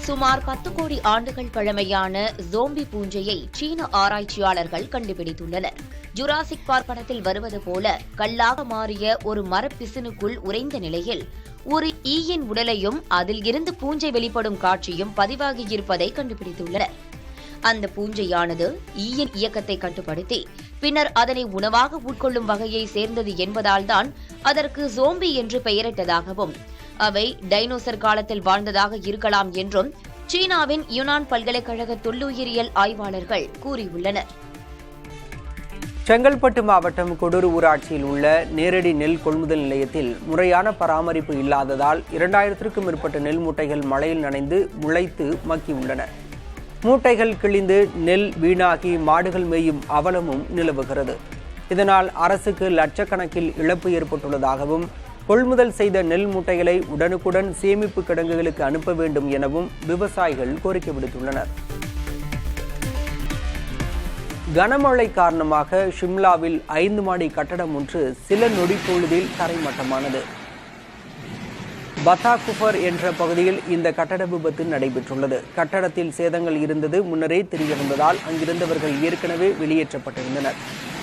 சுமார் 10 கோடி ஆண்டுகள் பழமையான ஜோம்பி பூஞ்சையை சீன ஆராய்ச்சியாளர்கள் கண்டுபிடித்துள்ளனர். ஜுராசிக் பார்க் படத்தில் வருவது போல கல்லாக மாறிய ஒரு மரப்பிசினுக்குள் உறைந்த நிலையில் ஒரு ஈயின் உடலையும் அதில் இருந்து பூஞ்சை வெளிப்படும் காட்சியும் பதிவாகியிருப்பதை கண்டுபிடித்துள்ளனர். அந்த பூஞ்சையானது ஈயின் இயக்கத்தை கட்டுப்படுத்தி பின்னர் அதனை உணவாக உட்கொள்ளும் வகையை சேர்ந்தது என்பதால்தான் அதற்கு ஜோம்பி என்று பெயரிட்டதாகவும் அவை டைனோசர் காலத்தில் வாழ்ந்ததாக இருக்கலாம் என்றும் சீனாவின் யுனான் பல்கலைக்கழக தொல்லுயிரியல் ஆய்வாளர்கள் கூறியுள்ளனர். செங்கல்பட்டு மாவட்டம் கொடூர் ஊராட்சியில் உள்ள நேரடி நெல் கொள்முதல் நிலையத்தில் முறையான பராமரிப்பு இல்லாததால் 2000க்கும் மேற்பட்ட நெல் மூட்டைகள் மழையில் நனைந்து முளைத்து மக்கியுள்ளன. மூட்டைகள் கிழிந்து நெல் வீணாகி மாடுகள் மேயும் அவலமும் நிலவுகிறது. இதனால் அரசுக்கு லட்சக்கணக்கில் இழப்பு ஏற்பட்டுள்ளதாகவும் கொள்முதல் செய்த நெல் மூட்டைகளை உடனுக்குடன் சேமிப்பு கிடங்குகளுக்கு அனுப்ப வேண்டும் எனவும் விவசாயிகள் கோரிக்கை விடுத்துள்ளனர். கனமழை காரணமாக ஷிம்லாவில் 5 மாடி கட்டடம் ஒன்று சில நொடிப்பொழுதில் தரைமட்டமானது. பத்தாகுஃபர் என்ற பகுதியில் இந்த கட்டட விபத்து நடைபெற்றுள்ளது. கட்டடத்தில் சேதங்கள் இருந்தது முன்னரே தெரியவந்ததால் அங்கிருந்தவர்கள் ஏற்கனவே வெளியேற்றப்பட்டிருந்தனர்.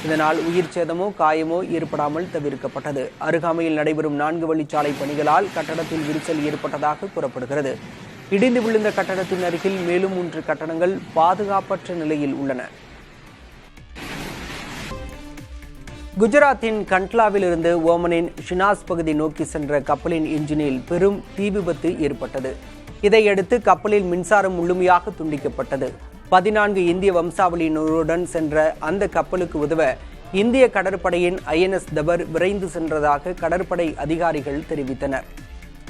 இதனால் உயிர் சேதமோ காயமோ ஏற்படாமல் தவிர்க்கப்பட்டது. அருகாமையில் நடைபெறும் 4 வழிச்சாலை பணிகளால் கட்டடத்தில் விரிசல் ஏற்பட்டதாக கூறப்படுகிறது. இடிந்து விழுந்த கட்டடத்தின் அருகில் மேலும் 3 கட்டடங்கள் பாதுகாப்பற்ற நிலையில் உள்ளன. குஜராத்தின் கண்ட்லாவில் இருந்து ஓமனின் ஷினாஸ் பகுதி நோக்கி சென்ற கப்பலின் என்ஜினில் பெரும் தீ விபத்து ஏற்பட்டது. இதையடுத்து கப்பலில் மின்சாரம் முழுமையாக துண்டிக்கப்பட்டது. 14 இந்திய வம்சாவளியினருடன் சென்ற அந்த கப்பலுக்கு உதவ இந்திய கடற்படையின் INS தபர் விரைந்து சென்றதாக கடற்படை அதிகாரிகள் தெரிவித்தனர்.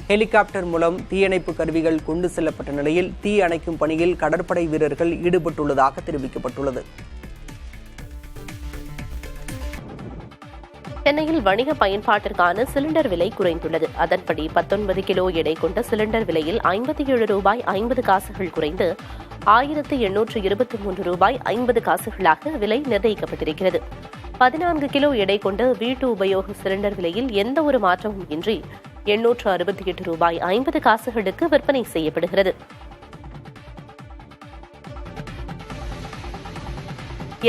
ஹெலிகாப்டர் மூலம் தீயணைப்பு கருவிகள் கொண்டு செல்லப்பட்ட நிலையில் தீ அணைக்கும் பணியில் கடற்படை வீரர்கள் ஈடுபட்டுள்ளதாக தெரிவிக்கப்பட்டுள்ளது. சென்னையில் வணிக பயன்பாட்டிற்கான சிலிண்டர் விலை குறைந்துள்ளது. அதன்படி 19 கிலோ எடை கொண்ட சிலிண்டர் விலையில் 57 ரூபாய் 50 காசுகள் குறைந்து 1823 ரூபாய் 50 காசுகளாக விலை நிர்ணயிக்கப்பட்டிருக்கிறது. 14 கிலோ எடை கொண்ட வீட்டு உபயோக சிலிண்டர் விலையில் எந்த ஒரு மாற்றமும் இன்றி 868 ரூபாய் 50 காசுகளுக்கு விற்பனை செய்யப்படுகிறது.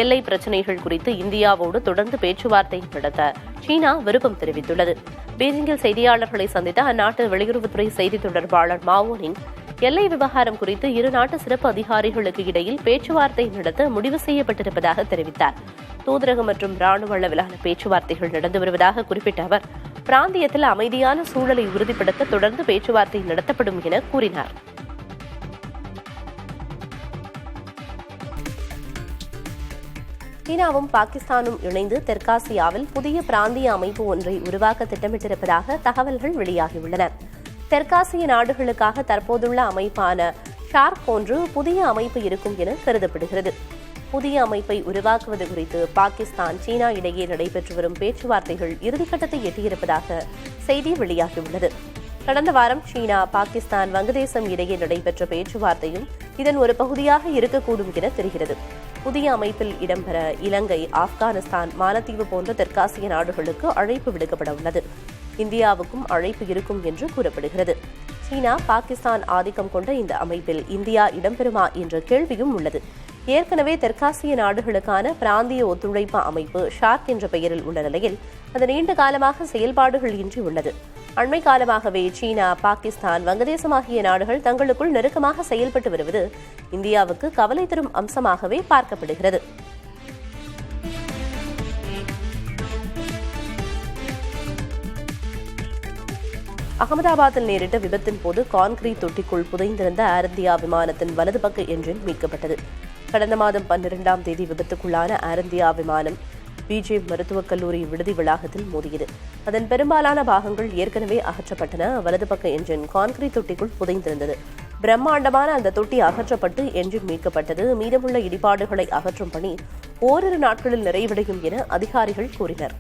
எல்லை பிரச்சினைகள் குறித்து இந்தியாவோடு தொடர்ந்து பேச்சுவார்த்தை நடத்த சீனா விருப்பம் தெரிவித்துள்ளது. பீஜிங்கில் செய்தியாளர்களை சந்தித்த அந்நாட்டு வெளியுறவுத்துறை செய்தி தொடர்பாளர் மாவோனிங் எல்லை விவகாரம் குறித்து இரு நாட்டு சிறப்பு அதிகாரிகளுக்கு இடையில் பேச்சுவார்த்தை நடத்த முடிவு செய்யப்பட்டிருப்பதாக தெரிவித்தார். தூதரகம் மற்றும் ராணுவ அளவிலான பேச்சுவார்த்தைகள் நடந்து வருவதாக குறிப்பிட்ட அவர் பிராந்தியத்தில் அமைதியான சூழலை உறுதிப்படுத்த தொடர்ந்து பேச்சுவார்த்தை நடத்தப்படும் என கூறினார். சீனாவும் பாகிஸ்தானும் இணைந்து தெற்காசியாவில் புதிய பிராந்திய அமைப்பு ஒன்றை உருவாக்க திட்டமிட்டிருப்பதாக தகவல்கள் வெளியாகியுள்ளன. தெற்காசிய நாடுகளுக்காக தற்போதுள்ள அமைப்பான ஷார்க் போன்று புதிய அமைப்பு இருக்கும் என கருதப்படுகிறது. புதிய அமைப்பை உருவாக்குவது குறித்து பாகிஸ்தான், சீனா இடையே நடைபெற்று வரும் பேச்சுவார்த்தைகள் இறுதிக்கட்டத்தை எட்டியிருப்பதாக செய்தி வெளியாகியுள்ளது. கடந்த வாரம் சீனா, பாகிஸ்தான், வங்கதேசம் இடையே நடைபெற்ற பேச்சுவார்த்தையும் இதன் ஒரு பகுதியாக இருக்கக்கூடும் என தெரிகிறது. புதிய அமைப்பில் இடம்பெற இலங்கை, ஆப்கானிஸ்தான், மாலத்தீவு போன்ற தெற்காசிய நாடுகளுக்கு அழைப்பு விடுக்கப்பட உள்ளது. இந்தியாவுக்கும் அழைப்பு இருக்கும் என்று கூறப்படுகிறது. சீனா, பாகிஸ்தான் ஆதிக்கம் கொண்ட இந்த அமைப்பில் இந்தியா இடம்பெறுமா என்ற கேள்வியும் உள்ளது. ஏற்கனவே தெற்காசிய நாடுகளுக்கான பிராந்திய ஒத்துழைப்பு அமைப்பு ஷார்க் என்ற பெயரில் உள்ள நிலையில் அது நீண்ட காலமாக செயல்பாடுகள் இன்றி உள்ளது. அண்மை காலமாகவே சீனா, பாகிஸ்தான், வங்கதேசம் ஆகிய நாடுகள் தங்களுக்குள் நெருக்கமாக செயல்பட்டு வருவது இந்தியாவுக்கு கவலை தரும் அம்சமாகவே பார்க்கப்படுகிறது. அகமதாபாத்தில் நேரிட்ட விபத்தின் போது கான்கிரீட் தொட்டிக்குள் புதைந்திருந்த ஏர் இந்தியா விமானத்தின் வலது பக்க என்ஜின் மீட்கப்பட்டது. கடந்த மாதம் 12ஆம் தேதி விபத்துக்குள்ளான ஏர் இந்தியா விமானம் பிஜே மருத்துவக் கல்லூரி விடுதி வளாகத்தில் மோதியது. அதன் பெரும்பாலான பாகங்கள் ஏற்கனவே அகற்றப்பட்டன. வலது பக்க என்ஜின் கான்கிரீட் தொட்டிக்குள் புதைந்திருந்தது. பிரம்மாண்டமான அந்த தொட்டி அகற்றப்பட்டு என்ஜின் மீட்கப்பட்டது. மீதமுள்ள இடிபாடுகளை அகற்றும் பணி ஓரிரு நாட்களில் நிறைவடையும் என அதிகாரிகள் கூறினர்.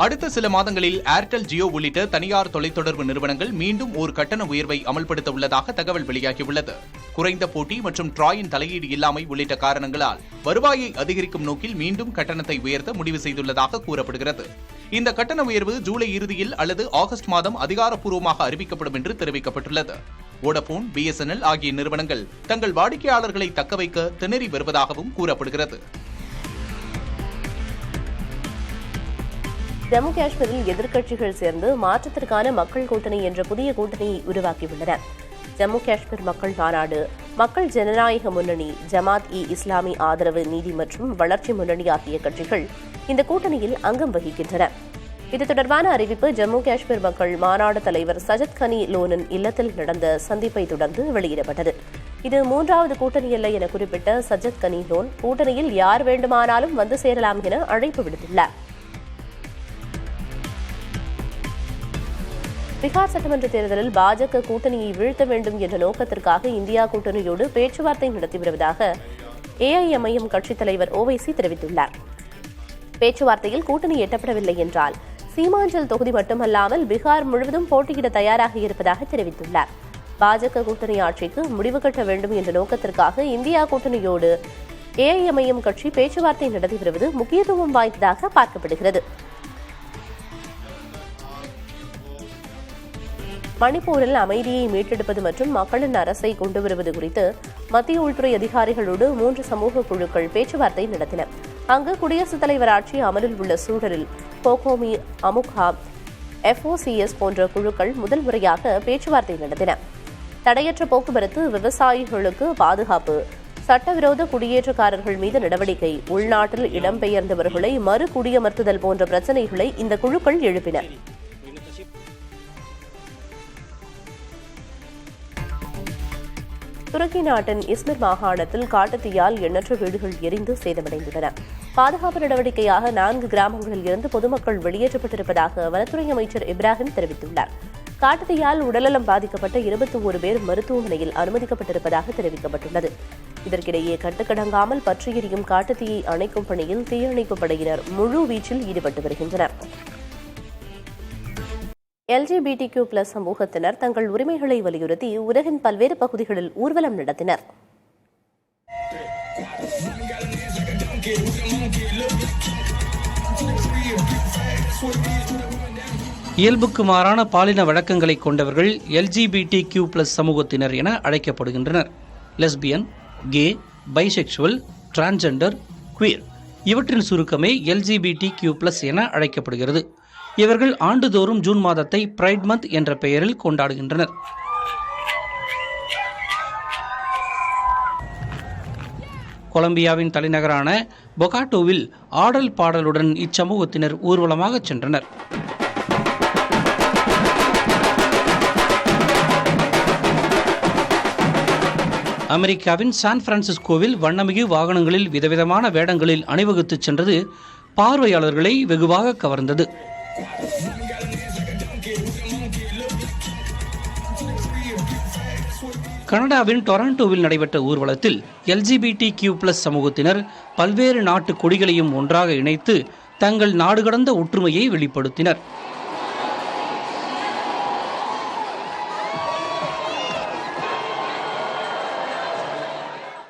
அடுத்த சில மாதங்களில் ஏர்டெல், ஜியோ உள்ளிட்ட தனியார் தொலைத்தொடர்பு நிறுவனங்கள் மீண்டும் ஒரு கட்டண உயர்வை அமல்படுத்த உள்ளதாக தகவல் வெளியாகியுள்ளது. குறைந்த போட்டி மற்றும் ட்ராயின் தலையீடு இல்லாமை உள்ளிட்ட காரணங்களால் வருவாயை அதிகரிக்கும் நோக்கில் மீண்டும் கட்டணத்தை உயர்த்த முடிவு செய்துள்ளதாக கூறப்படுகிறது. இந்த கட்டண உயர்வு ஜூலை இறுதியில் அல்லது ஆகஸ்ட் மாதம் அதிகாரப்பூர்வமாக அறிவிக்கப்படும் என்று தெரிவிக்கப்பட்டுள்ளது. வோடபோன், பிஎஸ்என்எல் ஆகிய நிறுவனங்கள் தங்கள் வாடிக்கையாளர்களை தக்கவைக்க திணறி வருவதாகவும் கூறப்படுகிறது. ஜம்மு காஷ்மீரில் எதிர்க்கட்சிகள் சேர்ந்து மாற்றத்திற்கான மக்கள் கூட்டணி என்ற புதிய கூட்டணியை உருவாக்கியுள்ளன. ஜம்மு காஷ்மீர் மக்கள் மாநாடு, மக்கள் ஜனநாயக முன்னணி, ஜமாத்-இ-இஸ்லாமி ஆதரவு நீதி மற்றும் வளர்ச்சி முன்னணி ஆகிய கட்சிகள் இந்த கூட்டணியில் அங்கம் வகிக்கின்றன. இது தொடர்பான அறிவிப்பு ஜம்மு காஷ்மீர் மக்கள் மாநாடு தலைவர் சஜத் கனி லோனின் இல்லத்தில் நடந்த சந்திப்பை தொடர்ந்து வெளியிடப்பட்டது. இது 3வது கூட்டணி அல்ல என குறிப்பிட்ட சஜத் கனி லோன், கூட்டணியில் யார் வேண்டுமானாலும் வந்து சேரலாம் என அழைப்பு விடுத்துள்ளார். பீகார் சட்டமன்ற தேர்தலில் பாஜக கூட்டணியை வீழ்த்த வேண்டும் என்ற நோக்கத்திற்காக இந்தியா கூட்டணியோடு பேச்சுவார்த்தை நடத்தி வருவதாக ஏஐஎம்ஐஎம் கட்சித் தலைவர் ஓவைசி தெரிவித்துள்ளார். பேச்சுவார்த்தையில் கூட்டணி எட்டப்படவில்லை என்றால் சீமாஞ்சல் தொகுதி மட்டுமல்லாமல் பீகார் முழுவதும் போட்டியிட தயாராக இருப்பதாக தெரிவித்துள்ளார். பாஜக கூட்டணி ஆட்சிக்கு முடிவு கட்ட வேண்டும் என்ற நோக்கத்திற்காக இந்தியா கூட்டணியோடு ஏஐஎம்ஐஎம் கட்சி பேச்சுவார்த்தை நடத்தி வருவது முக்கியத்துவம் வாய்ந்ததாக பார்க்கப்படுகிறது. மணிப்பூரில் அமைதியை மீட்டெடுப்பது மற்றும் மக்களின் அரசை கொண்டு வருவது குறித்து மத்திய உள்துறை அதிகாரிகளோடு 3 சமூக குழுக்கள் பேச்சுவார்த்தை நடத்தின. அங்கு குடியரசுத் தலைவர் ஆட்சி அமலில் உள்ள சூழலில் கோகோமி, அமுகா, FOCS போன்ற குழுக்கள் முதல் முறையாக பேச்சுவார்த்தை நடத்தின. தடையற்ற போக்குவரத்து, விவசாயிகளுக்கு பாதுகாப்பு, சட்டவிரோத குடியேற்றக்காரர்கள் மீது நடவடிக்கை, உள்நாட்டில் இடம்பெயர்ந்தவர்களை மறு குடியமர்த்துதல் போன்ற பிரச்சினைகளை இந்த குழுக்கள் எழுப்பின. துருக்கி நாட்டின் இஸ்மிர் மாகாணத்தில் காட்டுத்தீயால் எண்ணற்ற வீடுகள் எரிந்து சேதமடைந்துள்ளன. பாதுகாப்பு நடவடிக்கையாக 4 கிராமங்களில் இருந்து பொதுமக்கள் வெளியேற்றப்பட்டிருப்பதாக வனத்துறை அமைச்சர் இப்ராஹிம் தெரிவித்துள்ளார். காட்டுத்தீயால் உடல்நலம் பாதிக்கப்பட்ட 21 பேர் மருத்துவமனையில் அனுமதிக்கப்பட்டிருப்பதாக தெரிவிக்கப்பட்டுள்ளது. இதற்கிடையே கட்டுக்கடங்காமல் பற்றி எரியும் காட்டுத்தீயை அணைக்கும் பணியில் தீயணைப்பு படையினர் முழு வீச்சில் ஈடுபட்டு வருகின்றனர். LGBTQ+ சமூகத்தினர் தங்கள் உரிமைகளை வலியுறுத்தி உலகின் பல்வேறு பகுதிகளில் ஊர்வலம் நடத்தினர். இயல்புக்கு மாறான பாலின வழக்கங்களை கொண்டவர்கள் LGBTQ+ சமூகத்தினர் என அழைக்கப்படுகின்றனர். Lesbian, gay, bisexual, transgender, queer இவற்றின் சுருக்கமே LGBTQ+ என அழைக்கப்படுகிறது. இவர்கள் ஆண்டுதோறும் ஜூன் மாதத்தை பிரைட் மந்த் என்ற பெயரில் கொண்டாடுகின்றனர். கொலம்பியாவின் தலைநகரான பொகாட்டோவில் ஆடல் பாடலுடன் இச்சமூகத்தினர் ஊர்வலமாக சென்றனர். அமெரிக்காவின் சான் பிரான்சிஸ்கோவில் வண்ணமிகு வாகனங்களில் விதவிதமான வேடங்களில் அணிவகுத்து சென்றது பார்வையாளர்களை வெகுவாக கவர்ந்தது. கனடாவின் டொரண்டோவில் நடைபெற்ற ஊர்வலத்தில் LGBTQ+ சமூகத்தினர் பல்வேறு நாட்டு கொடிகளையும் ஒன்றாக இணைத்து தங்கள் நாடு கடந்த ஒற்றுமையை வெளிப்படுத்தினர்.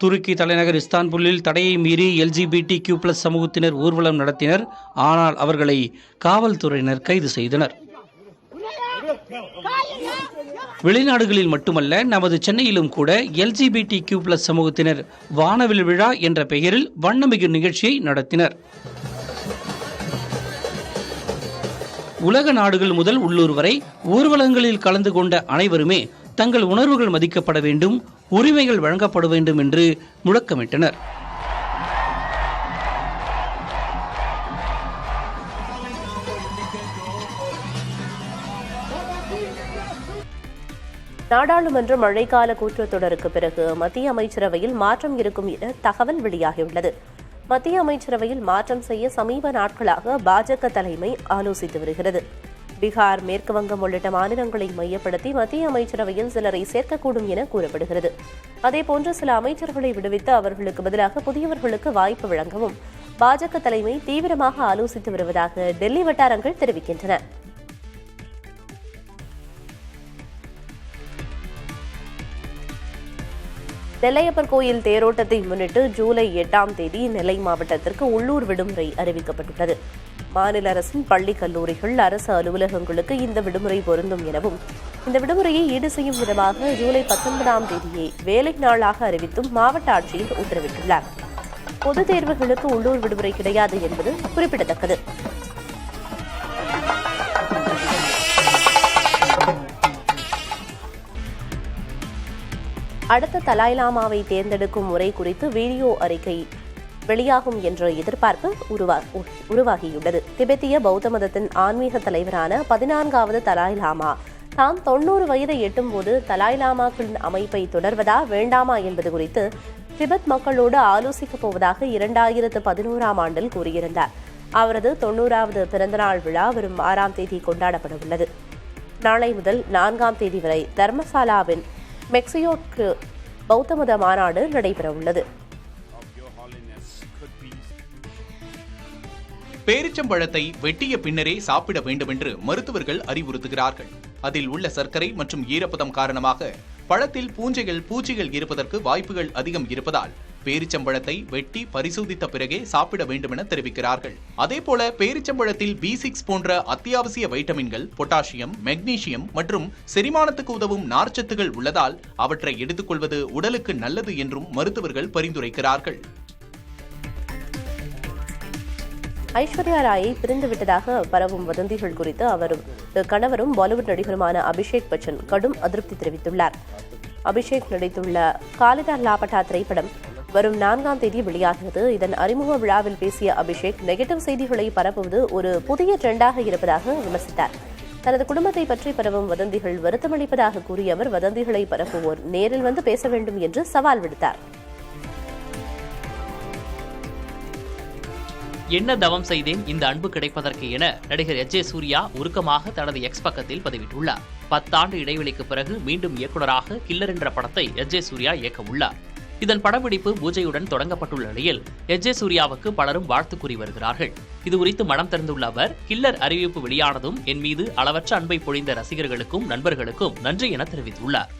துருக்கி தலைநகர் இஸ்தான்புல்லில் தடையை மீறி LGBTQ+ சமூகத்தினர் ஊர்வலம் நடத்தினர். ஆனால் அவர்களை காவல்துறையினர் கைது செய்தனர். வெளிநாடுகளில் மட்டுமல்ல, நமது சென்னையிலும் கூட LGBTQ+ சமூகத்தினர் வானவில் விழா என்ற பெயரில் வண்ணமிகு நிகழ்ச்சியை நடத்தினர். உலக நாடுகள் முதல் உள்ளூர் வரை ஊர்வலங்களில் கலந்து கொண்ட அனைவருமே தங்கள் உணர்வுகள் மதிக்கப்பட வேண்டும், உரிமைகள் வழங்கப்பட வேண்டும் என்று முழக்கமிட்டனர். நாடாளுமன்ற மழைக்கால கூட்டத்தொடருக்கு பிறகு மத்திய அமைச்சரவையில் மாற்றம் இருக்கும் என தகவல் வெளியாகியுள்ளது. மத்திய அமைச்சரவையில் மாற்றம் செய்ய சமீப நாட்களாக பாஜக தலைமை ஆலோசித்து வருகிறது. பீகார், மேற்கு வங்கம் உள்ளிட்ட மாநிலங்களை மையப்படுத்தி மத்திய அமைச்சரவையில் சிலரை சேர்க்கக்கூடும் என கூறப்படுகிறது. அதேபோன்று சில அமைச்சர்களை விடுவித்து அவர்களுக்கு பதிலாக புதியவர்களுக்கு வாய்ப்பு வழங்கவும் பாஜக தலைமை தீவிரமாக ஆலோசித்து வருவதாக டெல்லி வட்டாரங்கள் தெரிவிக்கின்றன. நெல்லையப்பர் கோயில் தேரோட்டத்தை முன்னிட்டு ஜூலை 8ஆம் தேதி நெல்லை மாவட்டத்திற்கு உள்ளூர் விடுமுறை அறிவிக்கப்பட்டுள்ளது. மாநில அரசின் பள்ளி, கல்லூரிகள், அரசு அலுவலகங்களுக்கு இந்த விடுமுறை பொருந்தும் எனவும் இந்த விடுமுறையை ஈடு செய்யும் விதமாக ஜூலை 19ஆம் தேதியை வேலை நாளாக அறிவித்தும் மாவட்ட ஆட்சியர் உத்தரவிட்டுள்ளார். பொதுத் தேர்வுகளுக்கு உள்ளூர் விடுமுறை கிடையாது என்பது குறிப்பிடத்தக்கது. அடுத்த தலாய் லாமாவை தேர்ந்தெடுக்கும் முறை குறித்து வீடியோ அறிக்கை வெளியாகும் என்ற எதிர்பார்ப்பு உருவாகியுள்ளது. திபெத்திய பௌத்த மதத்தின் ஆன்மீக தலைவரான 14வது தலாய் லாமா தாம் 90 வயதை எட்டும்போது தலாய் லாமாக்களின் அமைப்பை தொடர்வதா வேண்டாமா என்பது குறித்து திபெத் மக்களோடு ஆலோசிக்கப் போவதாக 2011ஆம் ஆண்டில் கூறியிருந்தார். அவரது 90வது பிறந்தநாள் விழா வரும் 6ஆம் தேதி கொண்டாடப்பட உள்ளது. நாளை முதல் 4ஆம் தேதி வரை தர்மசாலாவின் மெக்சியோக்கு பௌத்த மத மாநாடு நடைபெறவுள்ளது. பேரிச்சம்பழத்தை வெட்டிய பின்னரே சாப்பிட வேண்டும் என்று மருத்துவர்கள் அறிவுறுத்துகிறார்கள். அதில் உள்ள சர்க்கரை மற்றும் ஈரப்பதம் காரணமாக பழத்தில் பூச்சிகள் இருப்பதற்கு வாய்ப்புகள் அதிகம் இருப்பதால் பேரிச்சம்பழத்தை வெட்டி பரிசோதித்த பிறகே சாப்பிட வேண்டும் என தெரிவிக்கிறார்கள். அதேபோல பேரிச்சம்பழத்தில் B6 போன்ற அத்தியாவசிய வைட்டமின்கள், பொட்டாசியம், மெக்னீசியம் மற்றும் செரிமானத்துக்கு உதவும் நார்ச்சத்துகள் உள்ளதால் அவற்றை எடுத்துக்கொள்வது உடலுக்கு நல்லது என்றும் மருத்துவர்கள் பரிந்துரைக்கிறார்கள். ஐஸ்வர்யா ராயை பிரிந்துவிட்டதாக பரவும் வதந்திகள் குறித்து அவரும் கணவரும் பாலிவுட் நடிகருமான அபிஷேக் பச்சன் கடும் அதிருப்தி தெரிவித்துள்ளார். அபிஷேக் நடித்துள்ள காலிதா லாபட்டா திரைப்படம் வரும் 4ஆம் தேதி வெளியாகிறது. இதன் அறிமுக விழாவில் பேசிய அபிஷேக் நெகட்டிவ் செய்திகளை பரப்புவது ஒரு புதிய ட்ரெண்டாக இருப்பதாக விமர்சித்தார். தனது குடும்பத்தை பற்றி பரவும் வதந்திகள் வருத்தமளிப்பதாக கூறிய அவர் வதந்திகளை பரப்புவோர் நேரில் வந்து பேச வேண்டும் என்று சவால் விடுத்தார். என்ன தவம் செய்தேன் இந்த அன்பு கிடைப்பதற்கு என நடிகர் எஜே சூர்யா உருக்கமாக தனது எக்ஸ் பக்கத்தில் பதிவிட்டுள்ளார். 10 ஆண்டு இடைவெளிக்கு பிறகு மீண்டும் இயக்குநராக கில்லர் என்ற படத்தை எஜே சூர்யா இயக்க உள்ளார். இதன் படப்பிடிப்பு பூஜையுடன் தொடங்கப்பட்டுள்ள நிலையில் எஜே சூர்யாவுக்கு பலரும் வாழ்த்து கூறி வருகிறார்கள். இதுகுறித்து மனம் திறந்துள்ள அவர், கில்லர் அறிவிப்பு வெளியானதும் என் மீது அளவற்ற அன்பை பொழிந்த ரசிகர்களுக்கும் நண்பர்களுக்கும் நன்றி என தெரிவித்துள்ளார்.